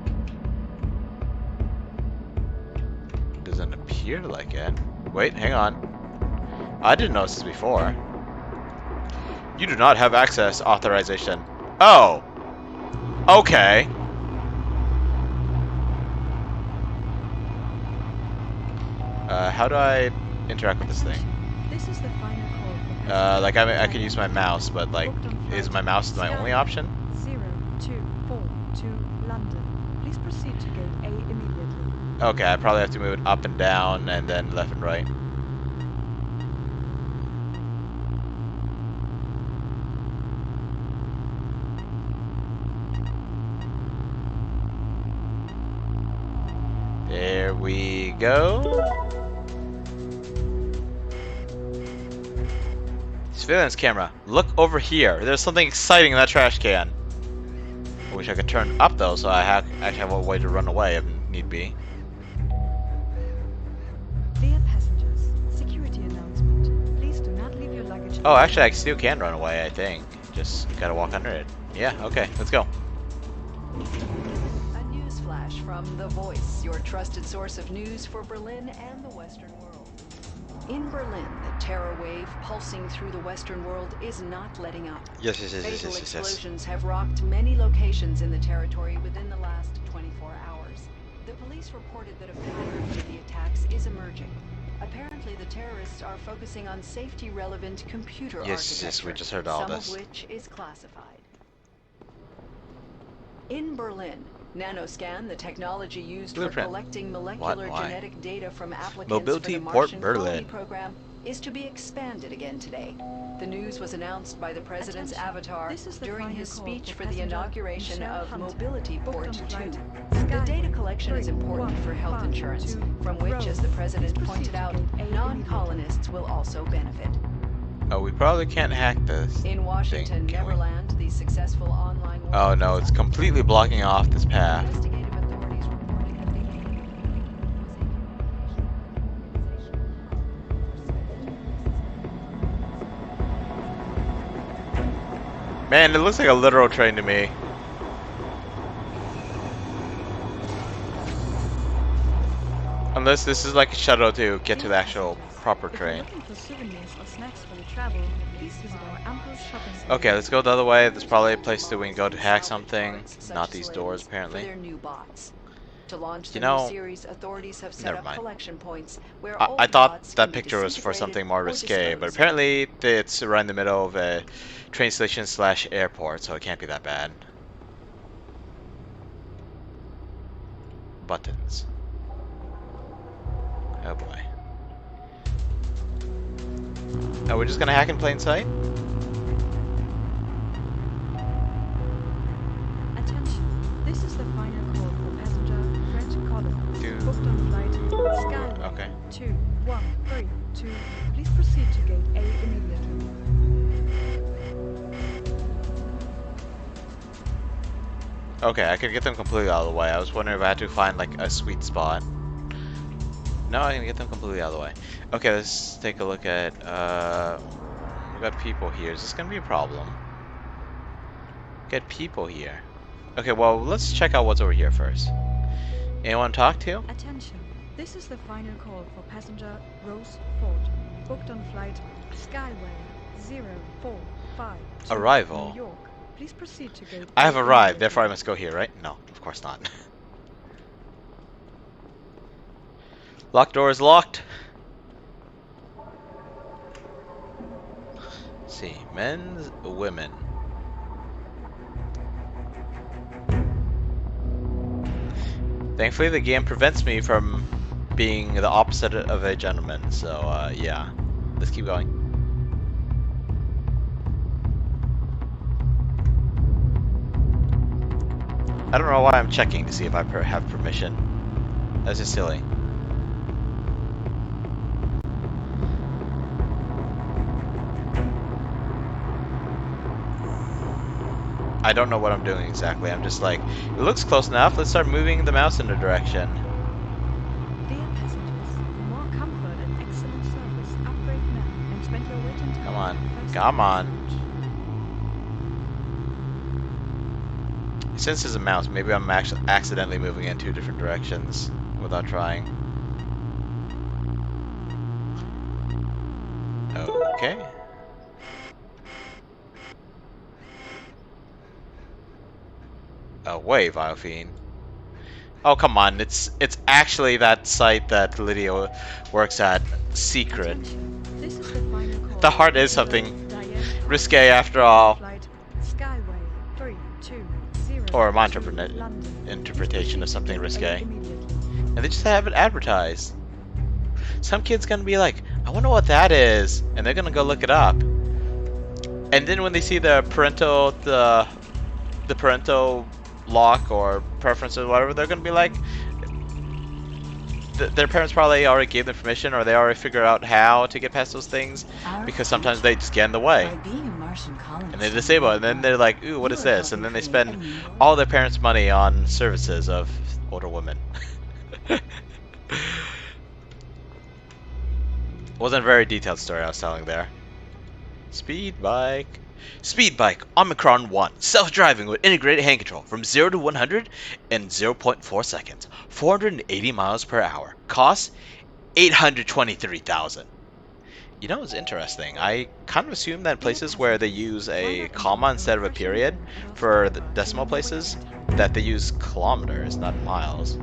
Doesn't appear like it. Wait, hang on. I didn't notice this before. You do not have access authorization. Oh. Okay. How do I interact with this thing? This is the final call for Like I can use my mouse, but like, is my mouse my only option? 0242 London. Please proceed to gate A immediately. Okay, I probably have to move it up and down and then left and right. There we go. Surveillance camera. Look over here. There's something exciting in that trash can. I wish I could turn up though, so I actually have a way to run away if need be. Dear passengers, security announcement. Please do not leave your luggage. Oh, actually, I still can run away, I think. Just gotta walk under it. Yeah, okay, let's go. A news flash from The Voice, your trusted source of news for Berlin and the Western world. In Berlin, the terror wave pulsing through the Western world is not letting up. Yes. Fatal explosions have rocked many locations in the territory within the last 24 hours. The police reported that a pattern for the attacks is emerging. Apparently, the terrorists are focusing on safety-relevant computer architecture, Yes, we just heard all some this. of which is classified. In Berlin, Nanoscan, the technology used Blueprint. for collecting molecular genetic data from applicants Mobility for the Port Martian Berlin. Colony program, is to be expanded again today. The news was announced by the president's avatar during his speech for the inauguration of Mobility Port 2. The data collection is important for health insurance, from which, as the president pointed out, non-colonists will also benefit. Oh, we probably can't hack this. In Washington, thing, Neverland, the successful online Oh no, it's completely blocking off this path. investigative authorities reporting that the Man, it looks like a literal train to me. Unless this is like a shuttle to get to the actual proper If you're train. looking for souvenirs or snacks for your travel, please visit our ample shopping center. Okay, let's go the other way. There's probably a place that we can go to hack something. Not these doors, for apparently. their new bots. To launch the You know, new series, authorities have set never up mind. collection points where I old thought bots that can be picture was for disintegrated something more or risque, but disposed of. apparently it's right in the middle of a train station / airport, so it can't be that bad. Buttons. Oh boy. Oh, we're just gonna hack in plain sight? Attention, this is the final call for passenger Fred Collins. Dude. Booked on flight Skyway Okay. 2132. Please proceed to gate A immediately. Okay, I could get them completely out of the way. I was wondering if I had to find like a sweet spot. No, I can get them completely out of the way. Okay, let's take a look at, we got people here. Is this gonna be a problem? Get people here. Okay, well, let's check out what's over here first. Anyone to talk to? Attention, this is the final call for passenger Rose Ford. Booked on flight Skyway 0452 Arrival. New York. Please proceed to gate I have A arrived, therefore I immediately. must go here, right? No, of course not. Locked door is locked. Let's see, men's, women. Thankfully, the game prevents me from being the opposite of a gentleman, so yeah. Let's keep going. I don't know why I'm checking to see if I have permission. That's just silly. I don't know what I'm doing exactly. I'm just like, it looks close enough. Let's start moving the mouse in a direction. Dear passengers, for more comfort and excellent service, upgrade now and spend your waiting time. Come on. First Come class on. Since it's a mouse, maybe I'm actually accidentally moving in two different directions without trying. Okay. Away, Viofiend. Oh, come on. It's actually that site that Lydia works at. Secret. This is the final call. The heart is something risque after all. Flight Skyway 320 Or my London. interpretation of something risque. And they just have it advertised. Some kid's gonna be like, I wonder what that is. And they're gonna go look it up. And then when they see the parental lock or preferences or whatever, they're gonna be like, their parents probably already gave them permission, or they already figured out how to get past those things, because sometimes they just get in the way and they disable it, and then they're like, ooh, what is this? And then they spend all their parents' money on services of older women. Wasn't a very detailed story I was telling there. Speed bike. Speed bike Omicron 1. Self-driving with integrated hand control from 0 to 100 in 0.4 seconds. 480 miles per hour. Cost $823,000. You know what's interesting? I kind of assume that places where they use a comma instead of a period for the decimal places, that they use kilometers, not miles.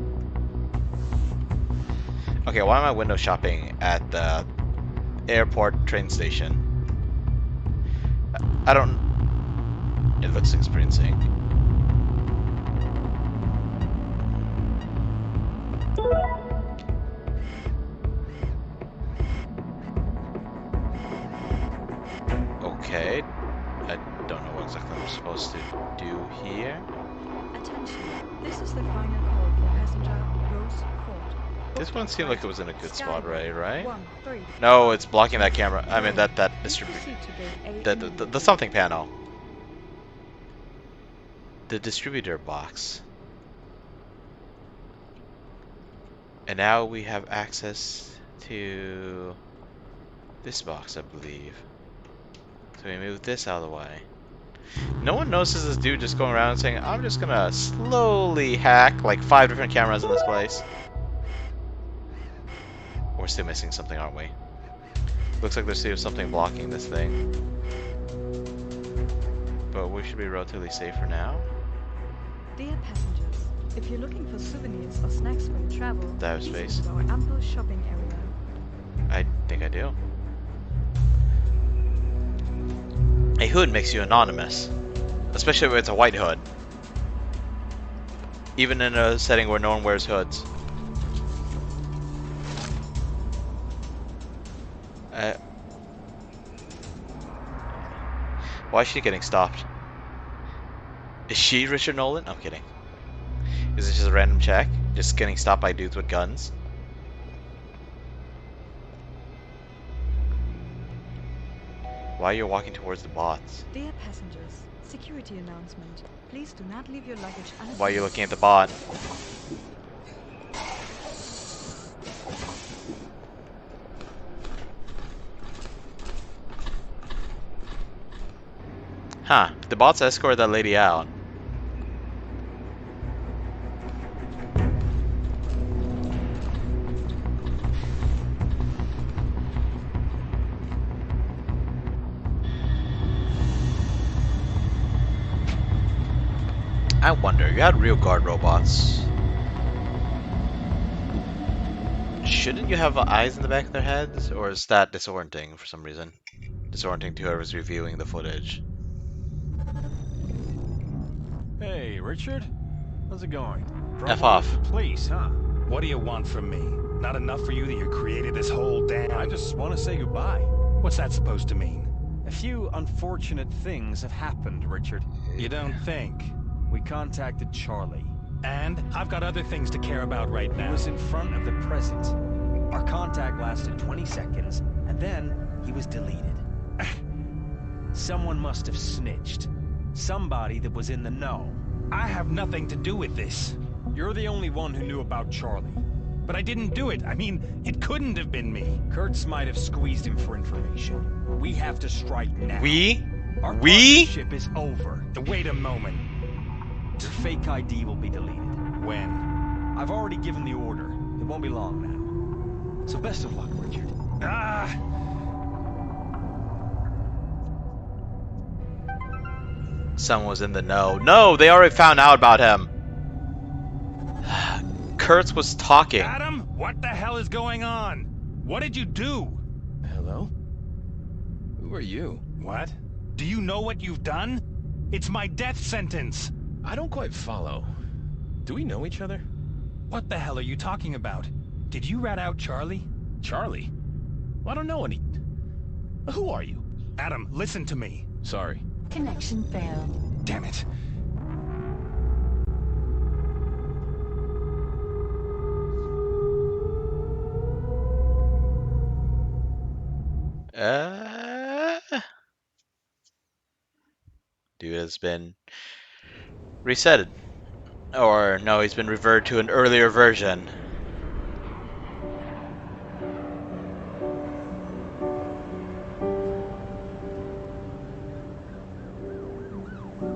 Okay, why am I window shopping at the airport train station? I don't... It looks like it's pretty in sync. Okay. I don't know what exactly I'm supposed to do here. Attention. This is the final call for passenger Rose Ford. This one seemed like it was in a good spot, right? 13. No, it's blocking that camera. I mean, that Please distributor. proceed to gate A The immediately. something panel. The distributor box. And now we have access to this box, I believe. So we move this out of the way. No one notices this dude just going around saying, I'm just gonna slowly hack like 5 different cameras in this place. We're still missing something, aren't we? Looks like there's still something blocking this thing. But we should be relatively safe for now. Dear passengers, if you're looking for souvenirs or snacks for your travel, Dive please space. visit our ample shopping area. I think I do. A hood makes you anonymous. Especially if it's a white hood. Even in a setting where no one wears hoods. Why is she getting stopped? Is she Richard Nolan? I'm kidding. Is it just a random check? Just getting stopped by dudes with guns? Why are you walking towards the bots? Dear passengers, security announcement. Please do not leave your luggage unattended. Why are you looking at the bot? Huh, the bots escort that lady out. I wonder, you had real guard robots. Shouldn't you have eyes in the back of their heads? Or is that disorienting for some reason? Disorienting to whoever's reviewing the footage. Hey, Richard. How's it going? F Drove all off. over the place, huh? What do you want from me? Not enough for you that you created this whole damn... I just want to say goodbye. What's that supposed to mean? A few unfortunate things have happened, Richard. You don't think? We contacted Charlie. And I've got other things to care about right He now. was in front of the present. Our contact lasted 20 seconds, and then he was deleted. Someone must have snitched. Somebody that was in the know. I have nothing to do with this. You're the only one who knew about Charlie. But I didn't do it. I mean, it couldn't have been me. Kurtz might have squeezed him for information. We have to strike now. Our We? partnership is over. Wait a moment. Your fake ID will be deleted. When? I've already given the order. It won't be long now. So best of luck, Richard. Ah! Someone was in the know. No, they already found out about him. Kurtz was talking. Adam, what the hell is going on? What did you do? Hello? Who are you? What? Do you know what you've done? It's my death sentence. I don't quite follow. Do we know each other? What the hell are you talking about? Did you rat out Charlie? Charlie? I don't know any. Who are you? Adam, listen to me. Sorry. Connection failed. Damn it. Dude has been resetted. Or no, he's been reverted to an earlier version.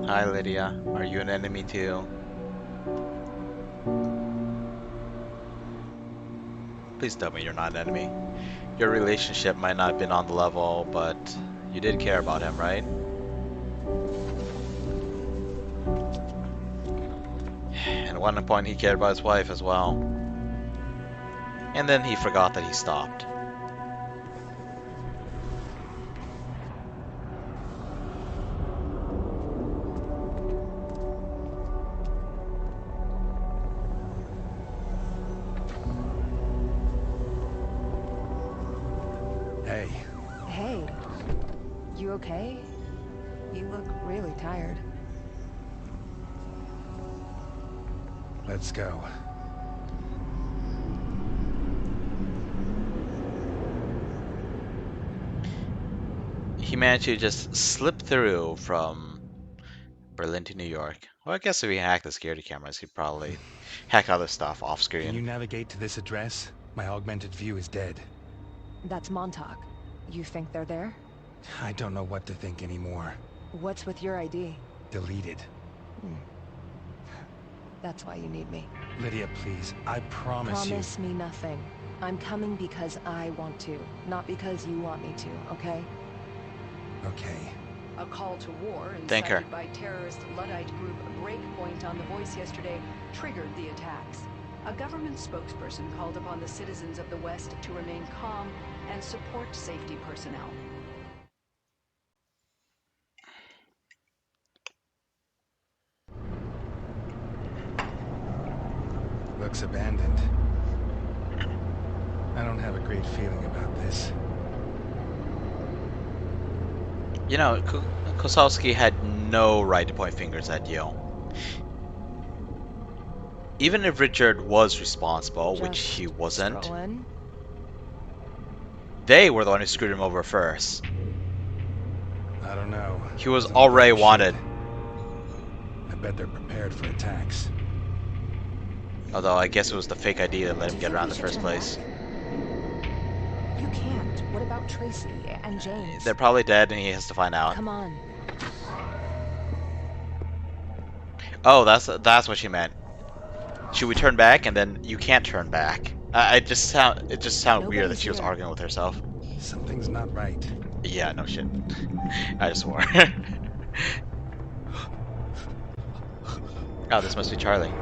Hi Lydia, are you an enemy too? Please tell me you're not an enemy. Your relationship might not have been on the level, but you did care about him, right? And at one point he cared about his wife as well. And then he forgot that he stopped. Hey. Hey, you okay? You look really tired. Let's go. He managed to just slip through from Berlin to New York. Well, I guess if he hacked the security cameras, he'd probably hack other stuff off screen. Can you navigate to this address? My augmented view is dead. That's Montauk. You think they're there? I don't know what to think anymore. What's with your ID? Deleted. That's why you need me. Lydia, please. I promise you. Promise me nothing. I'm coming because I want to, not because you want me to, okay? Okay. A call to war Thank her. incited by terrorist Luddite group Breakpoint on The Voice yesterday triggered the attacks. A government spokesperson called upon the citizens of the West to remain calm and support safety personnel. Looks abandoned. I don't have a great feeling about this. You know, Kosowski had no right to point fingers at you. Even if Richard was responsible, which he wasn't, they were the one who screwed him over first. I don't know. He was Some already bullshit. wanted. I bet they're prepared for attacks. Although I guess it was the fake ID that let him get around in the first place. You can't. What about Tracy and James? They're probably dead and he has to find out. Come on. Oh, that's what she meant. Should we turn back? And then you can't turn back. It just sounded weird that she was arguing with herself. Something's not right. Yeah, no shit. I just swore. Oh, this must be Charlie.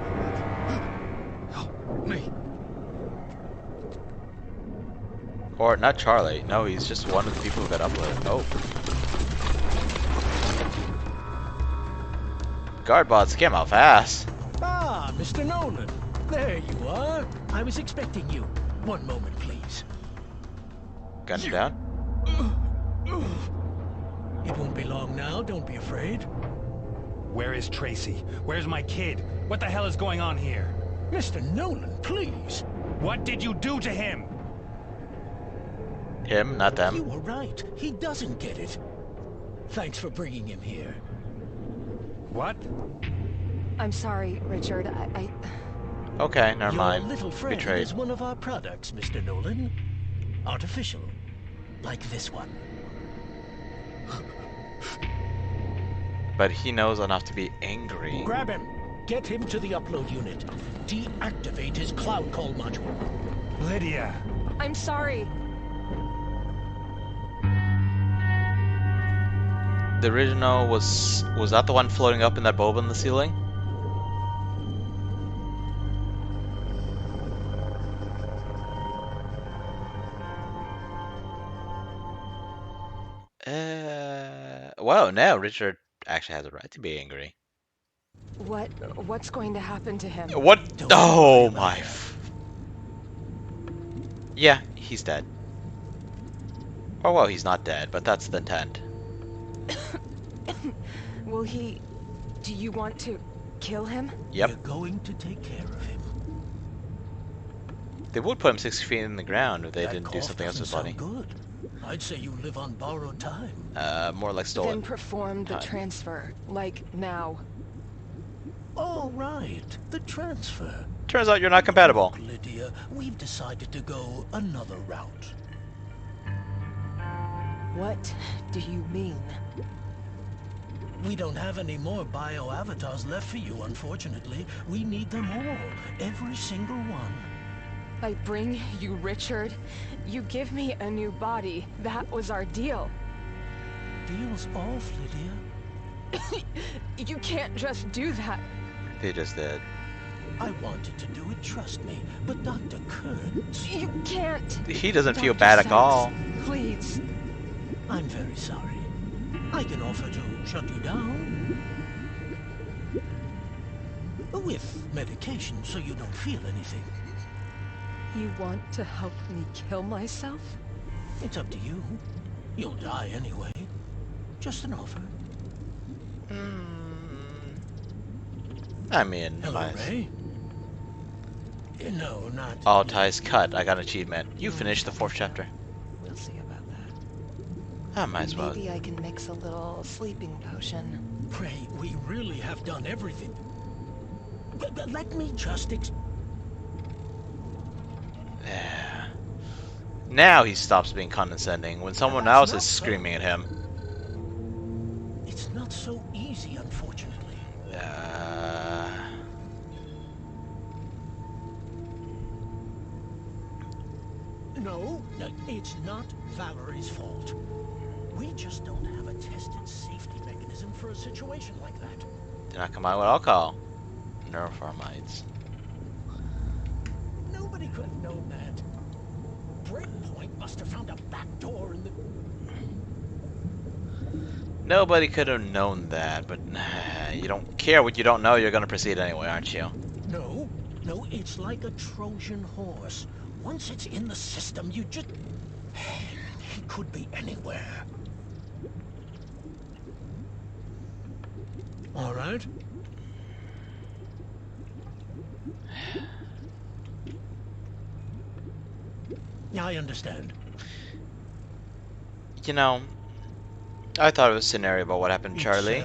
Me. Or not Charlie. No, he's just one of the people who got uploaded. Oh. Guard bots came out fast. Ah, Mr. Nolan. There you are. I was expecting you. One moment, please. Gun down. It won't be long now. Don't be afraid. Where is Tracy? Where's my kid? What the hell is going on here? Mr. Nolan, please. What did you do to him? Him, not them. You were right. He doesn't get it. Thanks for bringing him here. What? I'm sorry, Richard. I... Okay, never mind. Your little friend Betrayed. is one of our products, Mr. Nolan. Artificial. Like this one. But he knows enough to be angry. Grab him. Get him to the upload unit. Deactivate his cloud call module. Lydia! I'm sorry. The original was that the one floating up in that bulb in the ceiling? Well, now Richard actually has a right to be angry. What's going to happen to him? What? Oh my. Yeah, he's dead. Or well, he's not dead, but that's the intent. Will he... Do you want to kill him? Yep. We're going to take care of him. They would put him 6 feet in the ground if they That didn't do cough something else with his doesn't body. sound good. I'd say you live on borrowed time. More like stolen. Then perform the time. transfer, like now. All right, the transfer. Turns out you're not compatible. Look, Lydia, we've decided to go another route. What do you mean? We don't have any more bio-avatars left for you, unfortunately. We need them all. Every single one. I bring you Richard. You give me a new body. That was our deal. Deal's off, Lydia. You can't just do that. They just did. I wanted to do it, trust me. But Dr. Kurtz... You can't. He doesn't feel Dr. bad at Sachs, all. Please. I'm very sorry. I can offer to shut you down. With medication, so you don't feel anything. You want to help me kill myself? It's up to you. You'll die anyway. Just an offer. I mean, Hello, nice. Ray? No, not... All ties cut. I got an achievement. You finished the 4th chapter. We'll see about that. I might as well. Maybe I can mix a little sleeping potion. Ray, we really have done everything. Let me just Now he stops being condescending when someone else is screaming at him. It's not so easy, unfortunately. No, it's not Valerie's fault. We just don't have a tested safety mechanism for a situation like that. Did not come out with alcohol. Neuroformites. Nobody could have known that. Breakpoint must have found a back door in the... Nobody could have known that, but you don't care what you don't know, you're gonna proceed anyway, aren't you? No, it's like a Trojan horse. Once it's in the system, you just... He could be anywhere. All right. Yeah, I understand. You know, I thought of a scenario about what happened to Charlie.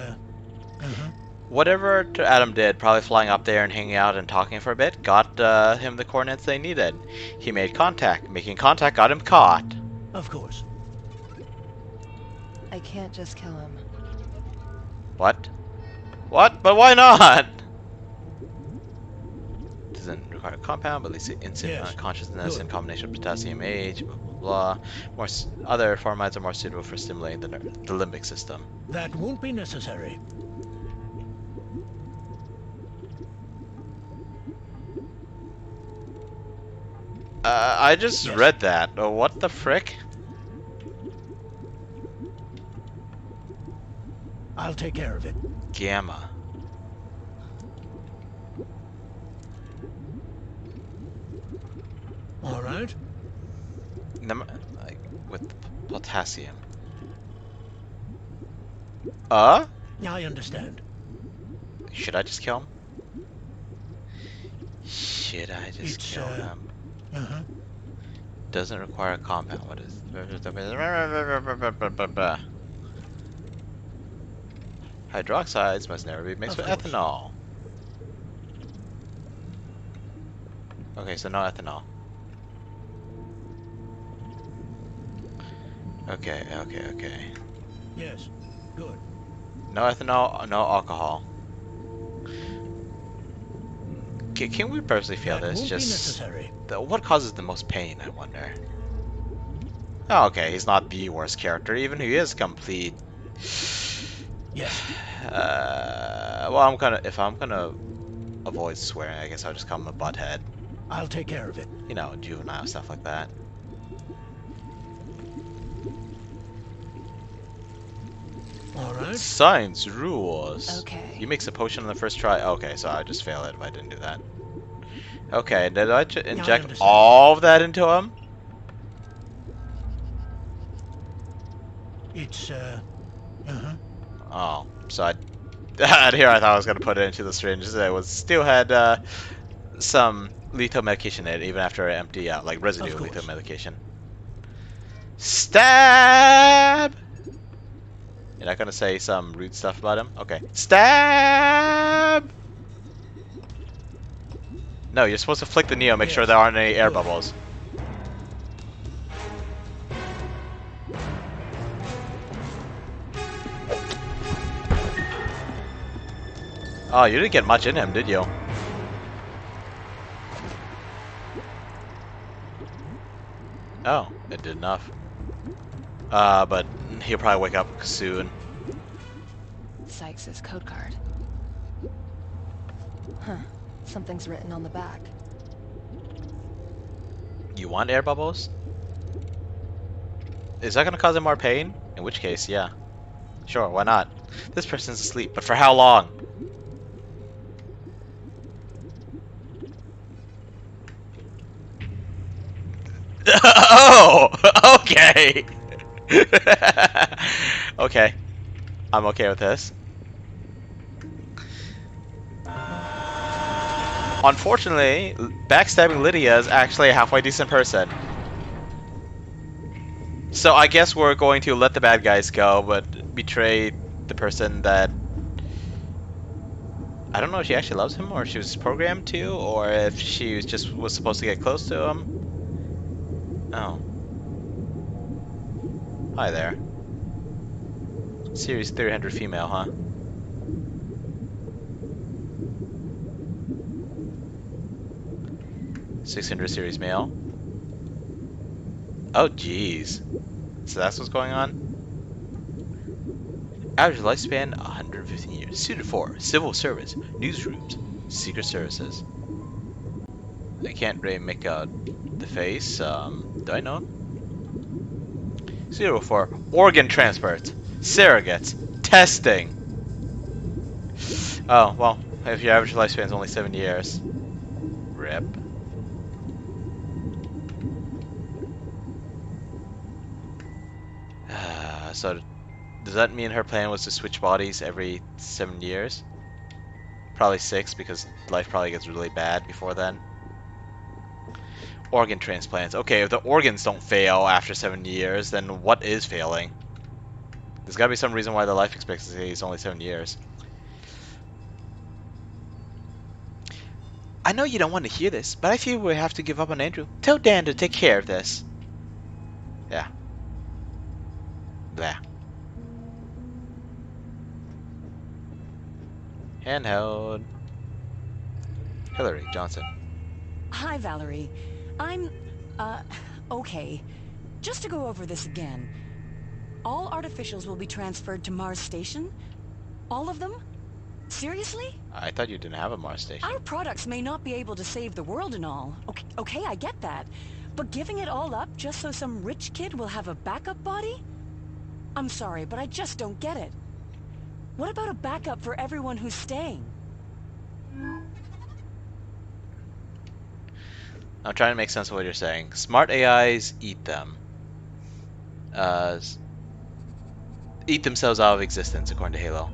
Whatever Adam did, probably flying up there and hanging out and talking for a bit, got him the coordinates they needed. He made contact. Making contact got him caught. Of course. I can't just kill him. What? What? But why not? Doesn't require a compound, but at least instant consciousness and combination of potassium H, blah blah blah. Other formites are more suitable for stimulating the limbic system. That won't be necessary. I just Yes. read that. What the frick? I'll take care of it. Gamma. All right. Like, with potassium. I understand. Should I just kill him? Should I just It's, kill him? Uh-huh. Doesn't require a compound. What is... Hydroxides must never be mixed Of with course. ethanol. Okay, so no ethanol. Okay. Yes. Good. No ethanol, no alcohol. Can we personally fail That this? won't be Just necessary. what causes the most pain, I wonder. Oh, okay, he's not the worst character, even he is complete. Yes. Well, if I'm gonna avoid swearing, I guess I'll just call him a butthead. I'll take care of it. You know, juvenile stuff like that. All right. Science rules. Okay. You mix a potion on the first try. Okay, so I just fail it if I didn't do that. Okay, did I inject understand. all of that into him? It's, uh-huh. Oh, so I here I thought I was gonna put it into the syringe. It still had some lethal medication in it, even after I empty out, like residue of lethal medication. Stab! You're not gonna say some rude stuff about him? Okay. Stab! No, you're supposed to flick the Neo, make sure there aren't any air bubbles. Oh, you didn't get much in him, did you? Oh, it did enough. But he'll probably wake up soon. Sykes' code card. Huh. Something's written on the back. You want air bubbles? Is that gonna cause him more pain? In which case, yeah. Sure, why not? This person's asleep, but for how long? Oh! Okay! Okay. I'm okay with this. Unfortunately, backstabbing Lydia is actually a halfway decent person. So I guess we're going to let the bad guys go, but betray the person that... I don't know if she actually loves him, or if she was programmed to, or if she was supposed to get close to him. Oh. Hi there. Series 300 female, huh? .600 series male. Oh, jeez. So that's what's going on? Average lifespan, 115 years. Suited for civil service, newsrooms, secret services. I can't really make out the face. Do I know? Suitable for organ transport, surrogates, testing. Oh, well, if your average lifespan is only 7 years. RIP. So, does that mean her plan was to switch bodies every 7 years? Probably 6, because life probably gets really bad before then. Organ transplants. Okay, if the organs don't fail after 7 years, then what is failing? There's gotta be some reason why the life expectancy is only 7 years. I know you don't want to hear this, but I feel we have to give up on Andrew. Tell Dan to take care of this. Yeah. Blah. Handheld. Hillary Johnson. Hi, Valerie. I'm, okay. Just to go over this again. All artificials will be transferred to Mars Station? All of them? Seriously? I thought you didn't have a Mars station. Our products may not be able to save the world and all. Okay, I get that. But giving it all up just so some rich kid will have a backup body? I'm sorry, but I just don't get it. What about a backup for everyone who's staying? I'm trying to make sense of what you're saying. Smart AIs eat them. Eat themselves out of existence, according to Halo.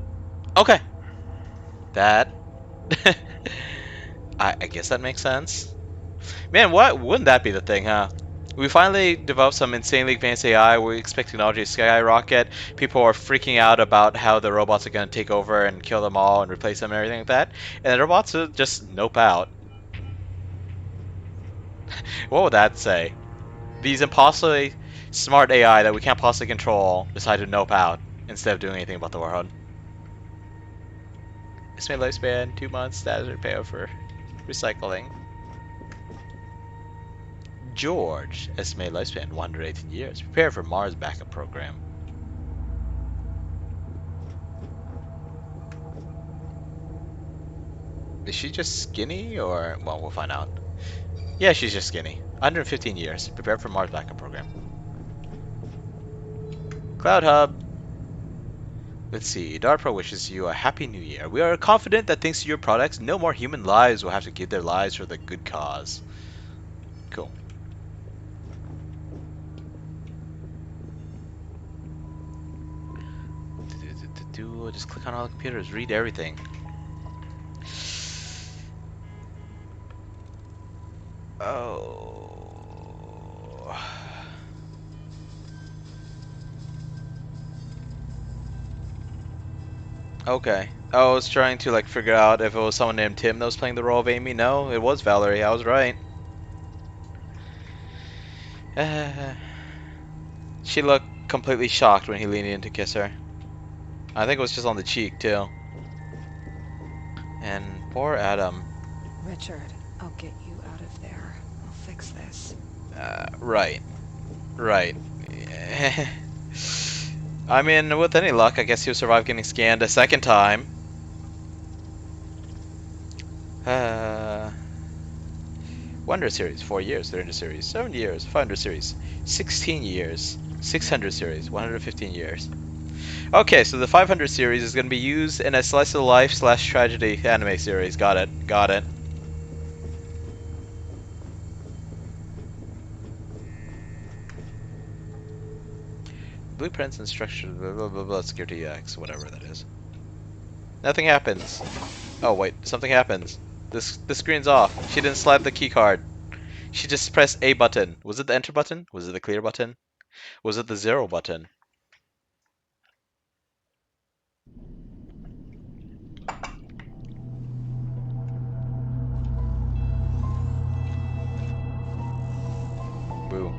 Okay. That... I guess that makes sense. Man, what wouldn't that be the thing, huh? We finally developed some insanely advanced AI. We expect technology to skyrocket. People are freaking out about how the robots are going to take over and kill them all and replace them and everything like that. And the robots will just nope out. What would that say? These impossibly smart AI that we can't possibly control decide to nope out instead of doing anything about the world. Estimated lifespan 2 months. Status repair for recycling. George, estimated lifespan 118 years. Prepare for Mars backup program. Is she just skinny or... Well, we'll find out. Yeah, she's just skinny. 115 years. Prepare for Mars backup program. Cloud Hub. Let's see. DARPA wishes you a happy new year. We are confident that thanks to your products, no more human lives will have to give their lives for the good cause. Cool. Just click on all the computers. Read everything. Oh. Okay. I was trying to like figure out if it was someone named Tim that was playing the role of Amy. No, it was Valerie. I was right. She looked completely shocked when he leaned in to kiss her. I think it was just on the cheek too. And poor Adam. Richard, I'll get you out of there. I'll fix this. Right. Right. I mean, with any luck, I guess he'll survive getting scanned a second time. Wonder series, 4 years. 300 series, 7 years. 500 series, 16 years. 600 series, 115 years. Okay, so the 500 series is going to be used in a slice of life / tragedy anime series. Got it. Got it. Blueprints and structure, blah, blah, blah, blah, security X, whatever that is. Nothing happens. Oh, wait, something happens. The screen's off. She didn't slide the key card. She just pressed A button. Was it the enter button? Was it the clear button? Was it the 0 button? Boo.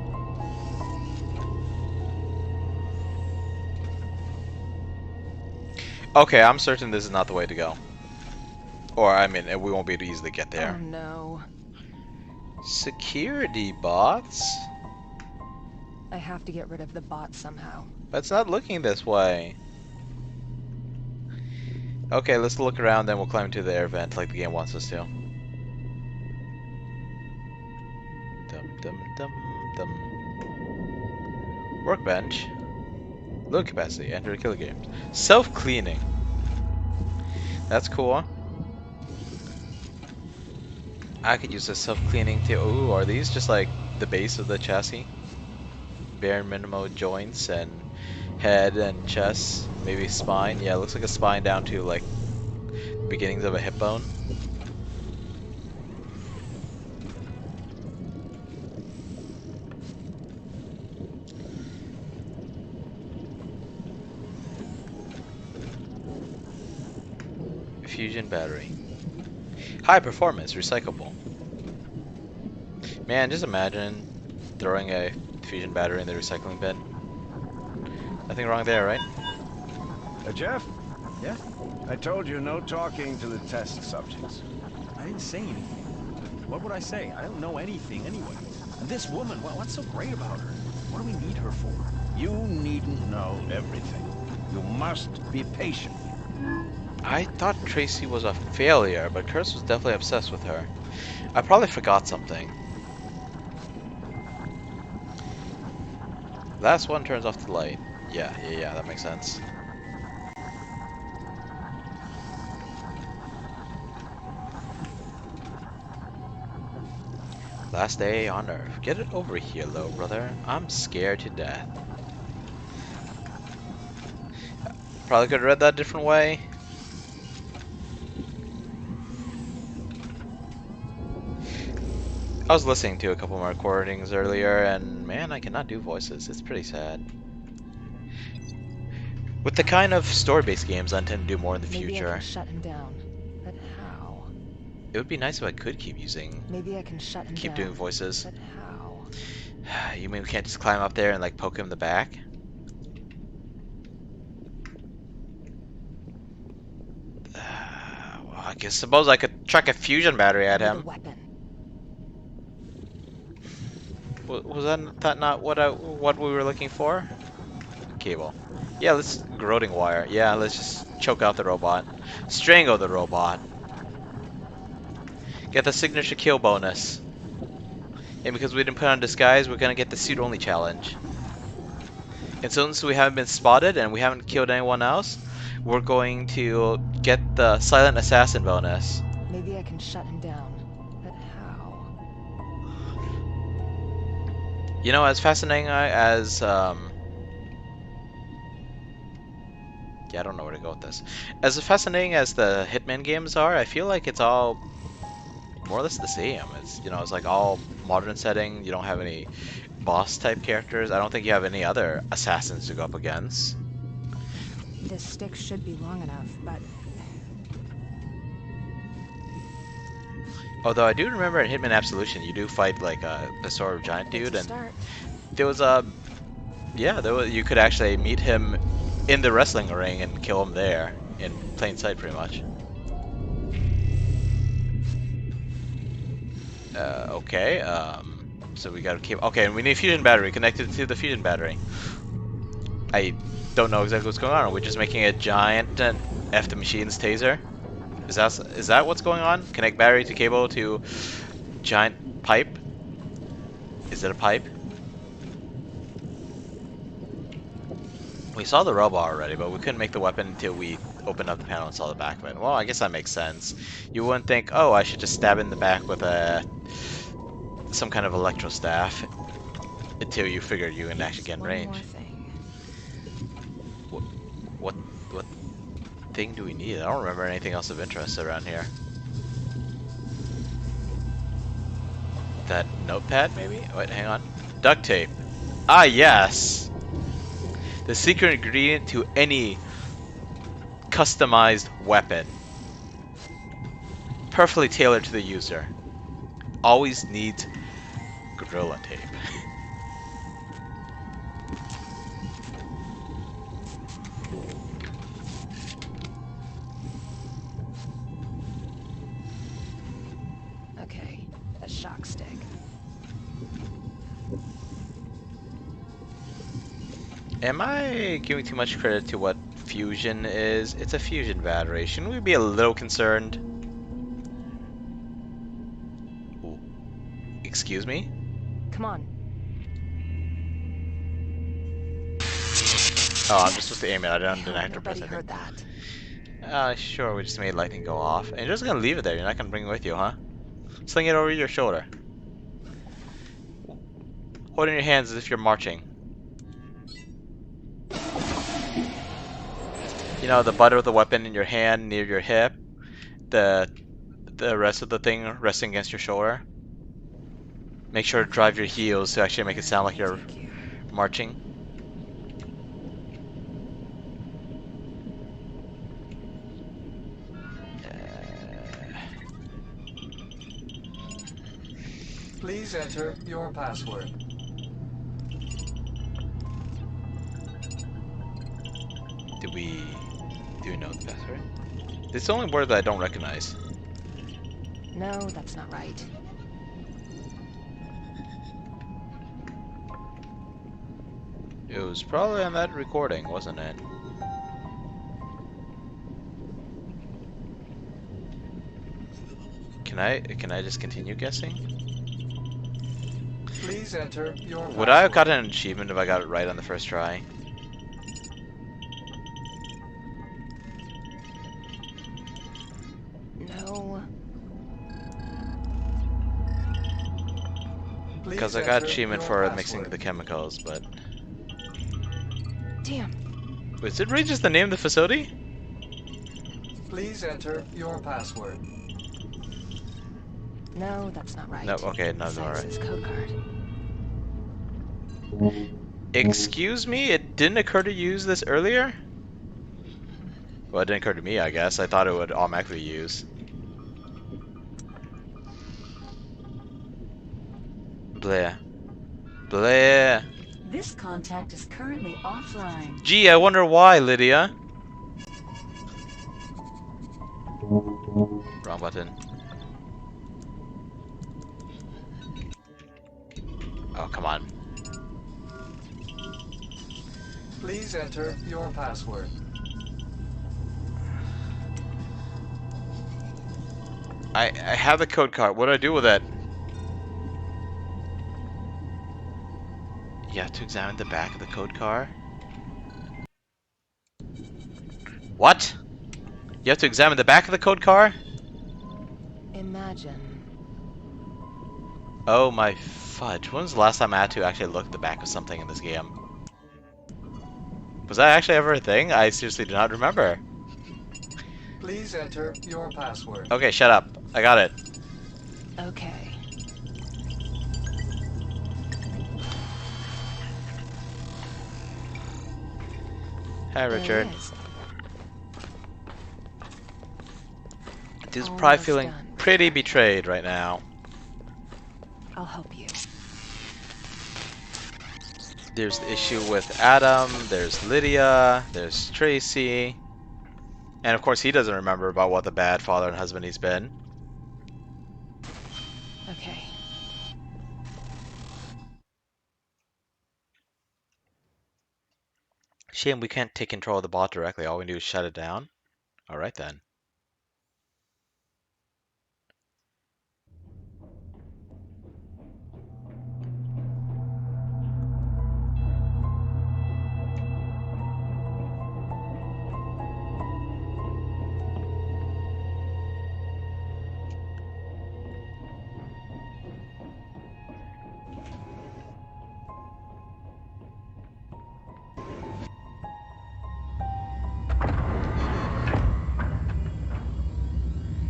Okay, I'm certain this is not the way to go. Or, I mean, we won't be able to easily get there. Oh no. Security bots? I have to get rid of the bot somehow. But it's not looking this way. Okay, let's look around, then we'll climb to the air vent like the game wants us to. Dum dum dum dum. Workbench. Load capacity. Enter kilograms. Self-cleaning. That's cool. I could use a self-cleaning too. Ooh, are these just like the base of the chassis? Bare minimum joints and head and chest, maybe spine. Yeah, it looks like a spine down to like beginnings of a hip bone. Fusion battery. High performance, recyclable. Man, just imagine throwing a fusion battery in the recycling bin. Nothing wrong there, right? Jeff? Yeah? I told you no talking to the test subjects. I didn't say anything. What would I say? I don't know anything anyway. And this woman, what's so great about her? What do we need her for? You needn't know everything. You must be patient. I thought Tracy was a failure, but Curse was definitely obsessed with her. I probably forgot something. Last one turns off the light. Yeah, that makes sense. Last day on Earth. Get it over here, little brother. I'm scared to death. Probably could have read that a different way. I was listening to a couple more recordings earlier, and man, I cannot do voices. It's pretty sad. With the kind of story-based games I intend to do more in the Maybe future. I can shut him down. But how? It would be nice if I could keep using... Maybe I can shut him down. doing voices. But how? You mean we can't just climb up there and like poke him in the back? Well, I guess suppose I could chuck a fusion battery at him. Was that not what we were looking for? Cable. Yeah, let's corroding wire. Yeah, let's just choke out the robot. Strangle the robot. Get the signature kill bonus. And because we didn't put on disguise, we're gonna get the suit only challenge. And since we haven't been spotted and we haven't killed anyone else, we're going to get the silent assassin bonus. Maybe I can shut him down. But how? You know, as fascinating as yeah, I don't know where to go with this. As fascinating as the Hitman games are, I feel like it's all more or less the same. It's, you know, it's like all modern setting. You don't have any boss type characters. I don't think you have any other assassins to go up against. This stick should be long enough, but... Although I do remember in Hitman Absolution, you do fight like a sort of giant dude, and there was a... Yeah, you could actually meet him in the wrestling ring and kill him there, in plain sight pretty much. Okay, so we gotta keep... Okay, and we need a fusion battery connected to the fusion battery. I don't know exactly what's going on. Are we just making a giant F the machine's taser? Is that what's going on? Connect battery to cable to giant pipe? Is it a pipe? We saw the robot already, but we couldn't make the weapon until we opened up the panel and saw the back of it. Well, I guess that makes sense. You wouldn't think, oh, I should just stab it in the back with some kind of electro staff until you figured you can actually get in range. What thing do we need? I don't remember anything else of interest around here. That notepad, maybe? Wait, hang on. Duct tape. Ah, yes! The secret ingredient to any customized weapon. Perfectly tailored to the user. Always needs Gorilla Tape. Okay, a shock stick. Am I giving too much credit to what fusion is? It's a fusion battery. Shouldn't we be a little concerned? Ooh. Excuse me? Come on. Oh, I'm just supposed to aim it. I didn't have to press Nobody anything. heard that. Sure, we just made lightning go off. And you're just gonna leave it there. You're not gonna bring it with you, huh? Sling it over your shoulder. Hold it in your hands as if you're marching. You know, the butt of the weapon in your hand near your hip. The rest of the thing resting against your shoulder. Make sure to drive your heels to actually make it sound like you're marching. Please enter your password. Do we know the password? It's the only word that I don't recognize. No, that's not right. It was probably on that recording, wasn't it? Can I just continue guessing? Please enter your Would I have password. gotten an achievement if I got it right on the first try? No. Because Please I got enter achievement your for mixing password. the chemicals, but... Damn. Is it really just the name of the facility? Please enter your password. No, that's not right. No, okay, no, Besides alright. this code card. Excuse me? It didn't occur to use this earlier? Well, it didn't occur to me, I guess. I thought it would automatically use. Bleh. Bleh. This contact is currently offline. Gee, I wonder why, Lydia. Wrong button. Oh, come on. Please enter your password. I have the code card. What do I do with it? You have to examine the back of the code card? What? You have to examine the back of the code card? Imagine. Oh my fudge. When was the last time I had to actually look at the back of something in this game? Was that actually ever a thing? I seriously do not remember. Please enter your password. Okay, shut up. I got it. Okay. Hi, There Richard. it is. Dude's probably Almost feeling done. pretty betrayed right now. I'll help you. There's the issue with Adam, there's Lydia, there's Tracy. And of course he doesn't remember about what the bad father and husband he's been. Okay. Shame we can't take control of the bot directly, all we do is shut it down. Alright then.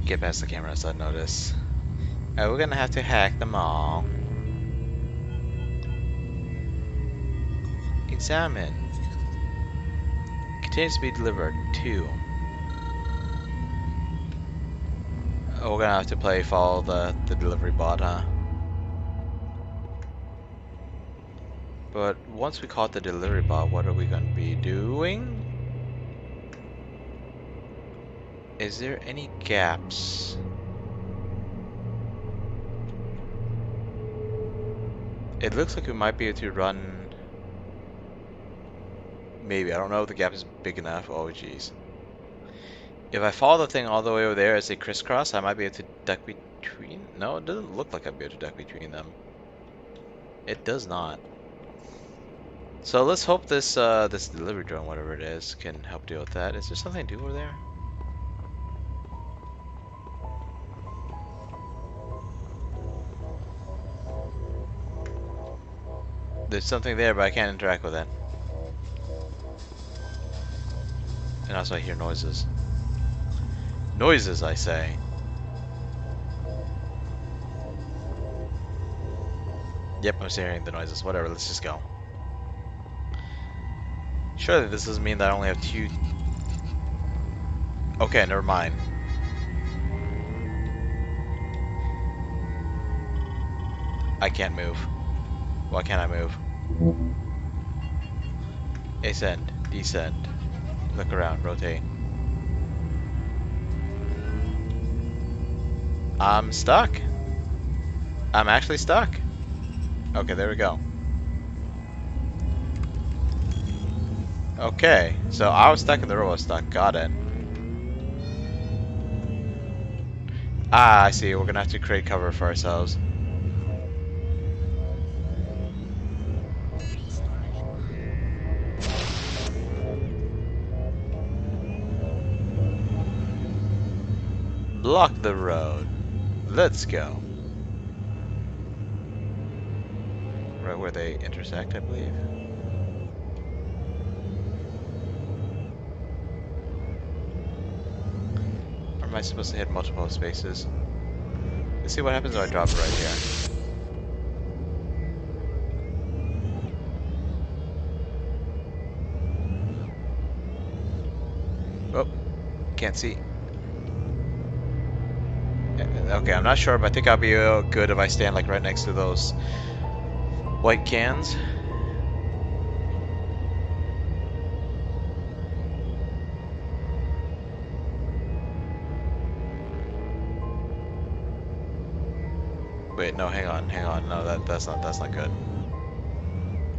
Get past the cameras, I notice. Oh, we're gonna have to hack them all. Examine. Continues to be delivered. 2. Oh, we're gonna have to follow the delivery bot, huh? But once we caught the delivery bot, what are we gonna be doing? Is there any gaps? It looks like we might be able to run... Maybe, I don't know if the gap is big enough. Oh jeez. If I follow the thing all the way over there as a crisscross, I might be able to duck between... No, it doesn't look like I'd be able to duck between them. It does not. So let's hope this this delivery drone, whatever it is, can help deal with that. Is there something to do over there? There's something there, but I can't interact with it. And also I hear noises. Noises, I say. Yep, I'm still hearing the noises. Whatever, let's just go. Surely this doesn't mean that I only have 2... Okay, never mind. I can't move. Why can't I move? Ascend, descend. Look around, rotate. I'm stuck. I'm actually stuck. Okay, there we go. Okay, so I was stuck and the robot was stuck. Got it. Ah, I see. We're gonna have to create cover for ourselves. Block the road. Let's go. Right where they intersect, I believe. Or am I supposed to hit multiple spaces? Let's see what happens if I drop it right here. Oh, can't see. Okay, I'm not sure, but I think I'll be good if I stand like right next to those white cans. Wait, no, hang on. No, that's not good.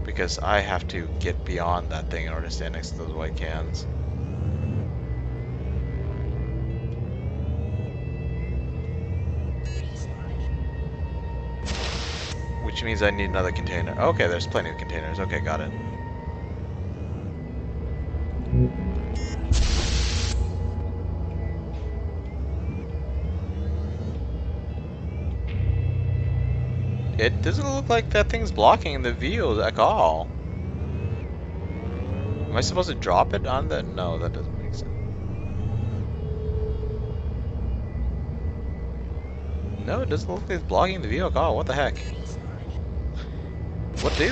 Because I have to get beyond that thing in order to stand next to those white cans. Which means I need another container. Okay, there's plenty of containers. Okay, got it. It doesn't look like that thing's blocking the view at all. Am I supposed to drop it on the... No, that doesn't make sense. No, it doesn't look like it's blocking the view at all. What the heck? What do?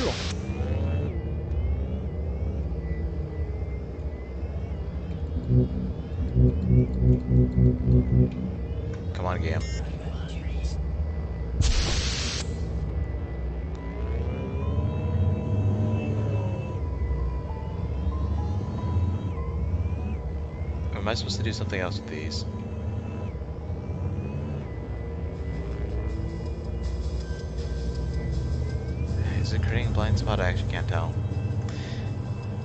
Come on, game. Am I supposed to do something else with these? Is it creating a blind spot? I actually can't tell.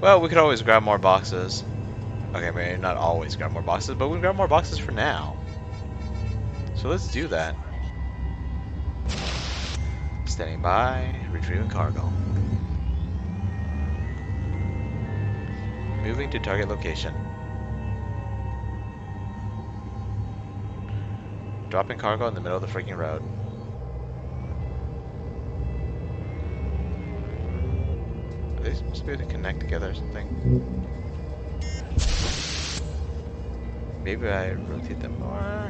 Well, we could always grab more boxes. Okay, maybe not always grab more boxes, but we can grab more boxes for now. So let's do that. Standing by, retrieving cargo. Moving to target location. Dropping cargo in the middle of the freaking road. Are they supposed to be able to connect together or something? Maybe I rotate them more.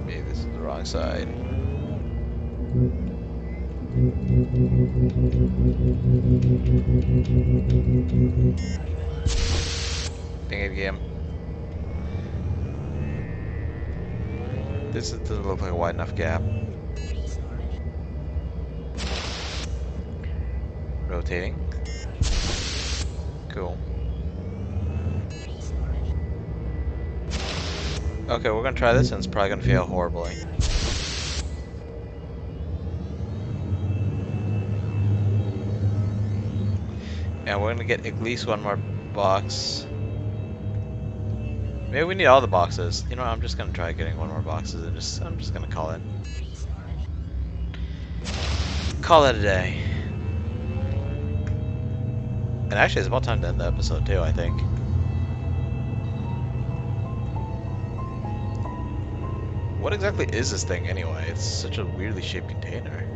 Maybe this is the wrong side. Dang it, game. This doesn't look like a wide enough gap. Rotating. Cool. Okay, we're gonna try this and it's probably gonna fail horribly. And we're gonna get at least one more box. Maybe we need all the boxes. You know, I'm just gonna try getting one more boxes and I'm just gonna call it. Call it a day. And actually, it's about time to end the episode too, I think. What exactly is this thing anyway? It's such a weirdly shaped container.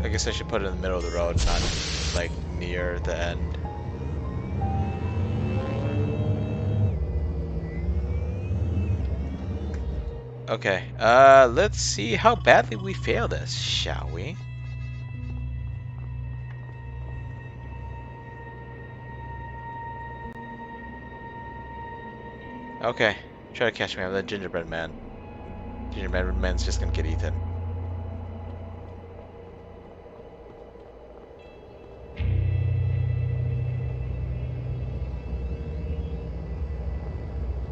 I guess I should put it in the middle of the road, not like near the end. Okay, let's see how badly we fail this, shall we? Okay, try to catch me up, that gingerbread man. Gingerbread man's just gonna get eaten.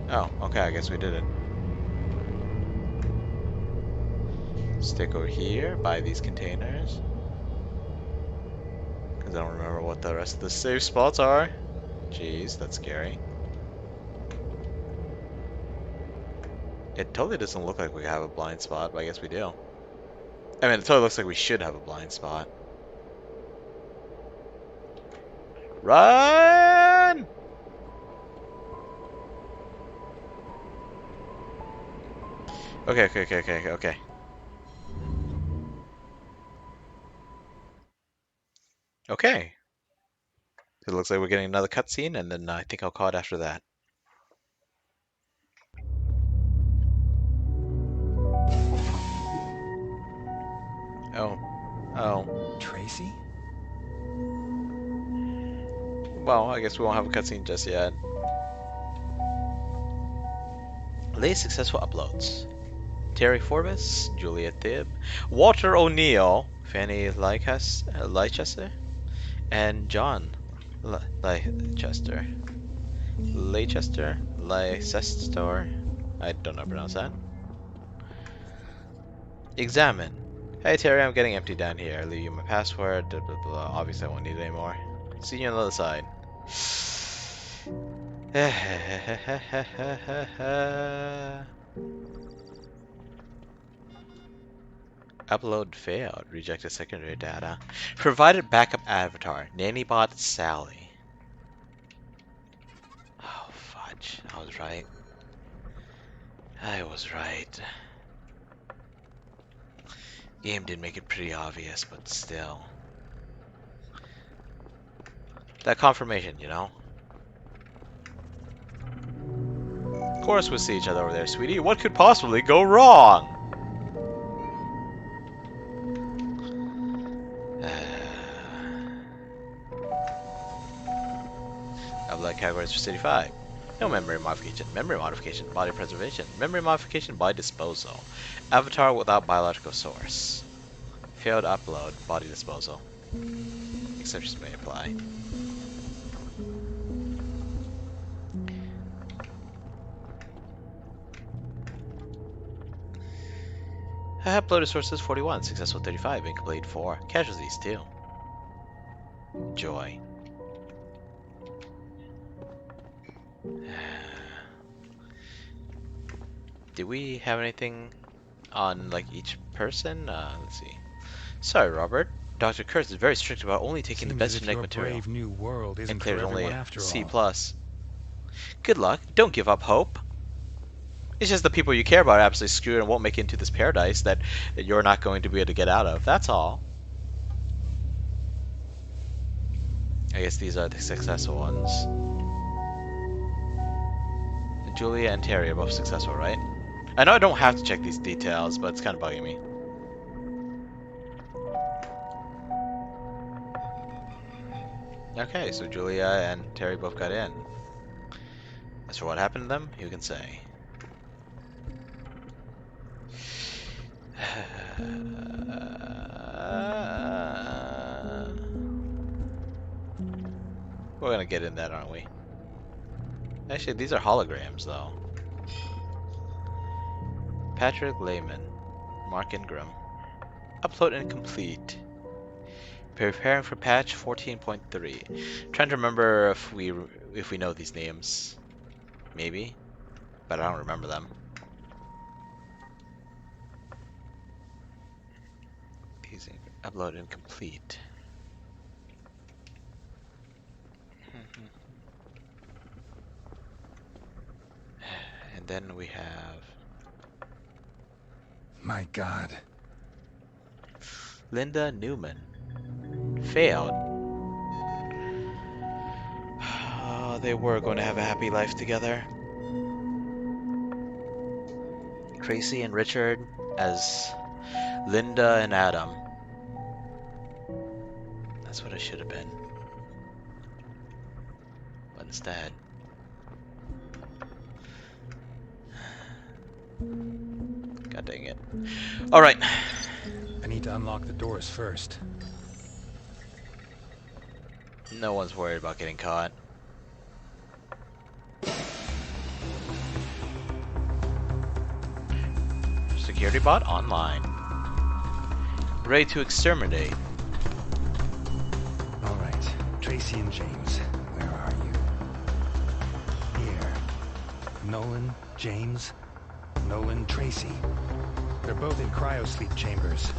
Oh, okay, I guess we did it. Stick over here, buy these containers. Because I don't remember what the rest of the safe spots are. Jeez, that's scary. It totally doesn't look like we have a blind spot, but I guess we do. I mean, it totally looks like we should have a blind spot. Run! Okay. Okay. It looks like we're getting another cutscene, and then I think I'll call it after that. Oh. Tracy? Well, I guess we won't have a cutscene just yet. Latest successful uploads. Terry Forbes, Julia Thibb, Walter O'Neill, Fanny Leicester, and John Leicester. Leicester? I don't know how to pronounce that. Examine. Hey Terry, I'm getting empty down here. I'll leave you my password. Blah, blah, blah. Obviously I won't need it anymore. See you on the other side. Upload failed. Rejected secondary data. Provided backup avatar. Nannybot Sally. Oh, fudge. I was right. I was right. Game did make it pretty obvious, but still. That confirmation, you know? Of course we'll see each other over there, sweetie. What could possibly go wrong? Upload categories for City 5. No memory modification. Memory modification. Body preservation. Memory modification by disposal. Avatar without biological source. Failed upload. Body disposal. Exceptions may apply. Uploaded sources 41. Successful 35. Incomplete 4. Casualties 2. Joy. Do we have anything on like each person? Let's see. Sorry, Robert. Dr. Kurtz is very strict about only taking the best genetic material. Brave new world isn't and clears for only everyone a after C+. all. Good luck. Don't give up hope. It's just the people you care about are absolutely screwed and won't make it into this paradise that you're not going to be able to get out of. That's all. I guess these are the successful ones. Julia and Terry are both successful, right? I know I don't have to check these details, but it's kind of bugging me. Okay, so Julia and Terry both got in. As for what happened to them, who can say? We're gonna get in that, aren't we? Actually, these are holograms, though. Patrick Lehman, Mark Ingram. Upload incomplete. Preparing for patch 14.3. Trying to remember if we know these names. Maybe, but I don't remember them. These upload incomplete. And then we have My God. Linda Newman. Failed. Oh, they were going to have a happy life together. Tracy and Richard as Linda and Adam. That's what it should have been. But instead... God dang it. Alright. I need to unlock the doors first. No one's worried about getting caught. Security bot online. Ready to exterminate. All right, Tracy and James, where are you? Nolan, James, Nolan, Tracy. They're both in cryosleep chambers.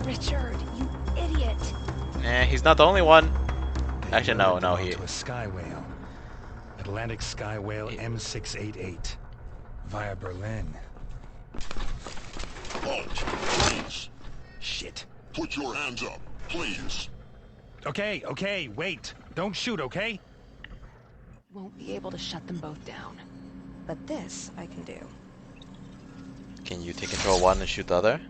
Richard, you idiot! He's not the only one. They Actually, no, loaded them he. onto a sky whale. Atlantic Sky Whale M688 via Berlin. Halt, please. Shit. Put your hands up, please. Okay, wait. Don't shoot, okay? Won't be able to shut them both down. But this I can do. Can you take control one and shoot the other?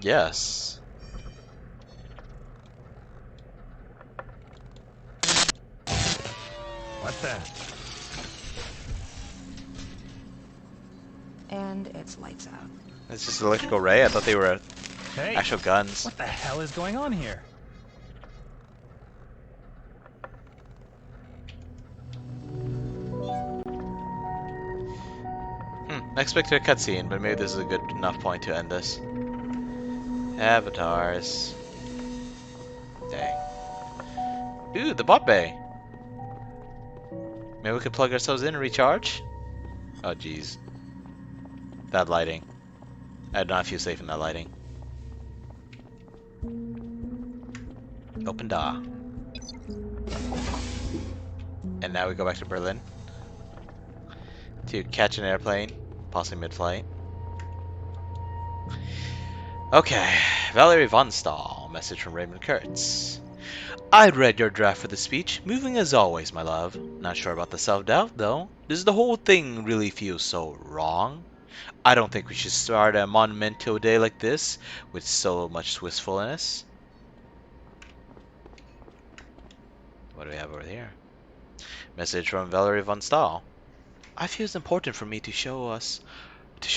Yes. What the? And it's lights out. It's just an electrical ray? I thought they were Hey, actual guns. what the hell is going on here? I expected a cutscene, but maybe this is a good enough point to end this. Avatars. Dang. Ooh, the bot bay. Maybe we could plug ourselves in and recharge? Oh, jeez. That lighting. I do not feel safe in that lighting. Open door. And now we go back to Berlin to catch an airplane, possibly mid-flight. Okay, Valerie von Stahl. Message from Raymond Kurtz. I'd read your draft for the speech. Moving as always, my love. Not sure about the self-doubt, though. Does the whole thing really feel so wrong? I don't think we should start a monument to a day like this with so much wistfulness. What do we have over here? Message from Valerie von Stahl. I feel it's important for me to show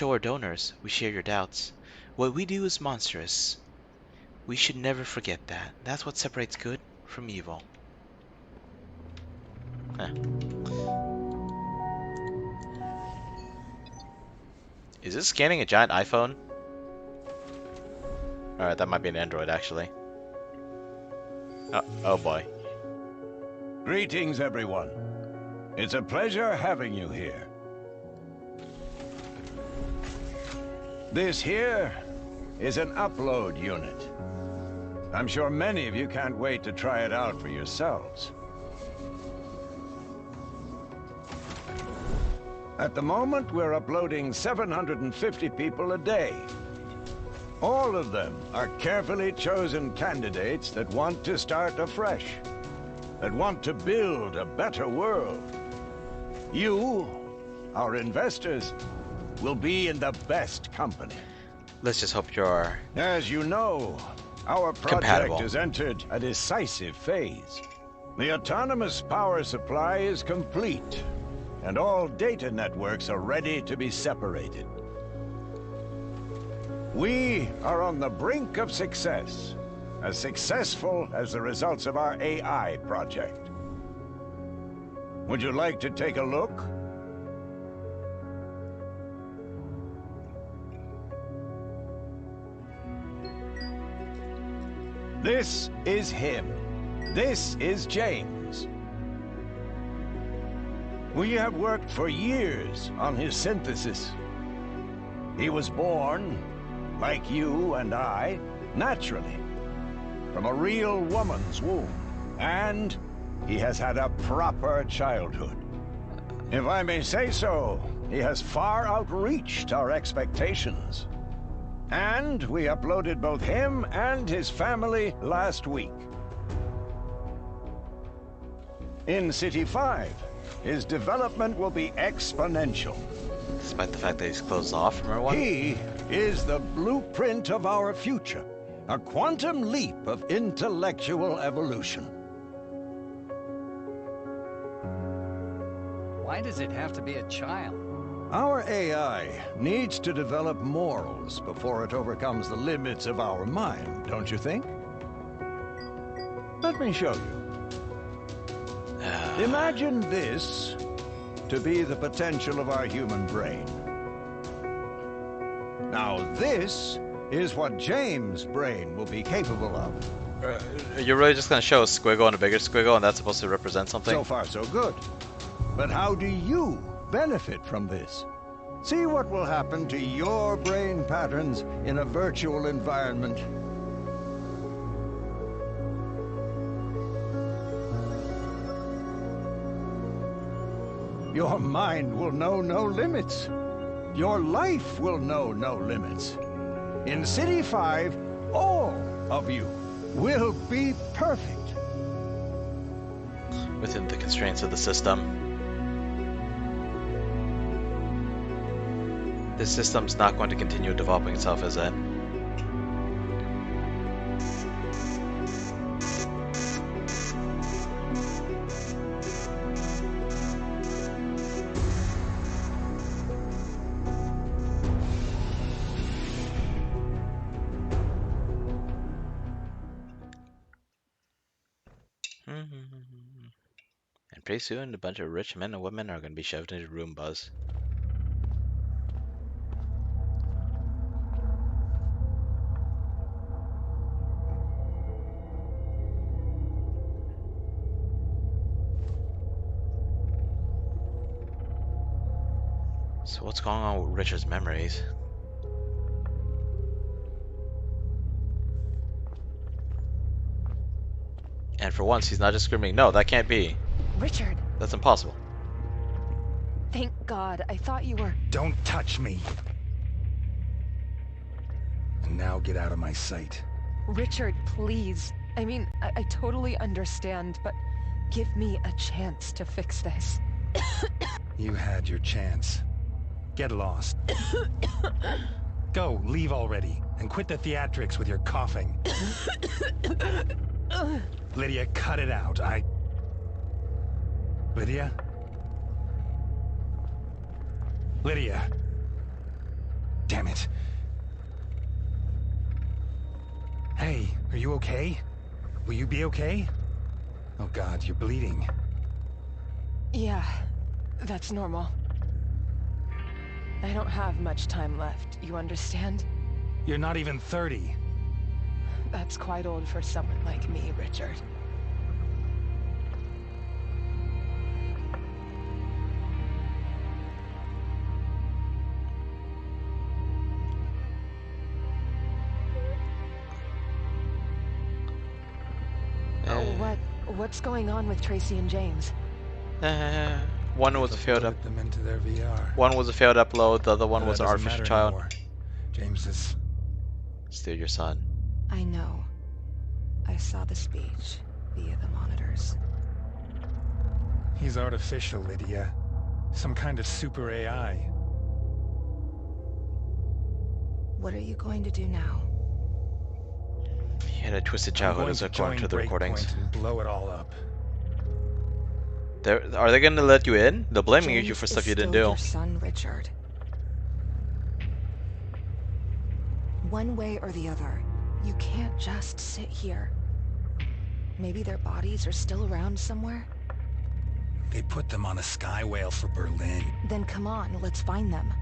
our donors we share your doubts. What we do is monstrous. We should never forget that. That's what separates good from evil. Huh. Is this scanning a giant iPhone? Alright, that might be an Android actually. Oh boy. Greetings, everyone. It's a pleasure having you here. This here is an upload unit. I'm sure many of you can't wait to try it out for yourselves. At the moment, we're uploading 750 people a day. All of them are carefully chosen candidates that want to start afresh, that want to build a better world. You, our investors, will be in the best company. Let's just hope you're As you know, our project compatible. has entered a decisive phase. The autonomous power supply is complete, and all data networks are ready to be separated. We are on the brink of success, as successful as the results of our AI project. Would you like to take a look? This is him. This is James. We have worked for years on his synthesis. He was born, like you and I, naturally, from a real woman's womb. And he has had a proper childhood. If I may say so, he has far outreached our expectations. And we uploaded both him and his family last week. In City 5, his development will be exponential. Despite the fact that he's closed off from everyone? He is the blueprint of our future. A quantum leap of intellectual evolution. Why does it have to be a child? Our AI needs to develop morals before it overcomes the limits of our mind, don't you think? Let me show you. Imagine this to be the potential of our human brain. Now this is what James' brain will be capable of. You're really just going to show a squiggle and a bigger squiggle, and that's supposed to represent something? So far, so good. But how do you benefit from this? See what will happen to your brain patterns in a virtual environment. Your mind will know no limits. Your life will know no limits. In City 5, all of you will be perfect. Within the constraints of the system. This system's not going to continue developing itself, is it? And pretty soon, a bunch of rich men and women are going to be shoved into Roombas. So what's going on with Richard's memories? And for once, he's not just screaming, "No, that can't be. Richard. That's impossible." Thank God. I thought you were... Don't touch me. And now get out of my sight. Richard, please. I mean, I totally understand, but give me a chance to fix this. You had your chance. Get lost. Go, leave already, and quit the theatrics with your coughing. Lydia, cut it out. Lydia? Lydia! Damn it. Hey, are you okay? Will you be okay? Oh God, you're bleeding. Yeah, that's normal. I don't have much time left, you understand? You're not even 30. That's quite old for someone like me, Richard. What's going on with Tracy and James? One was a failed up them into their VR. One was a failed upload. The other one was an artificial child. Anymore. James is still your son. I know. I saw the speech via the monitors. He's artificial, Lydia. Some kind of super AI. What are you going to do now? He had a twisted childhood, according to the recordings. And blow it all up. Are they going to let you in? They're blaming James you for is stuff you didn't still do. Your son, Richard. One way or the other, you can't just sit here. Maybe their bodies are still around somewhere? They put them on a sky whale for Berlin. Then come on, let's find them.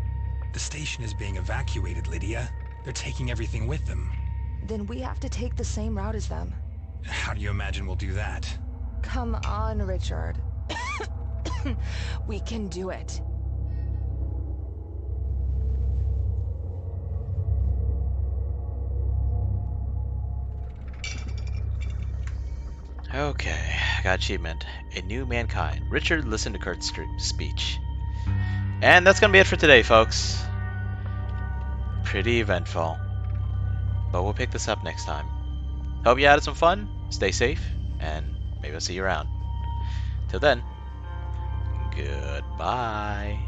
The station is being evacuated, Lydia. They're taking everything with them. Then we have to take the same route as them. How do you imagine we'll do that? Come on, Richard. We can do it. Okay, I got achievement. A new mankind. Richard listened to Kurt's speech. And that's gonna be it for today, folks. Pretty eventful. But we'll pick this up next time. Hope you had some fun, stay safe, and maybe I'll see you around. Till then, goodbye.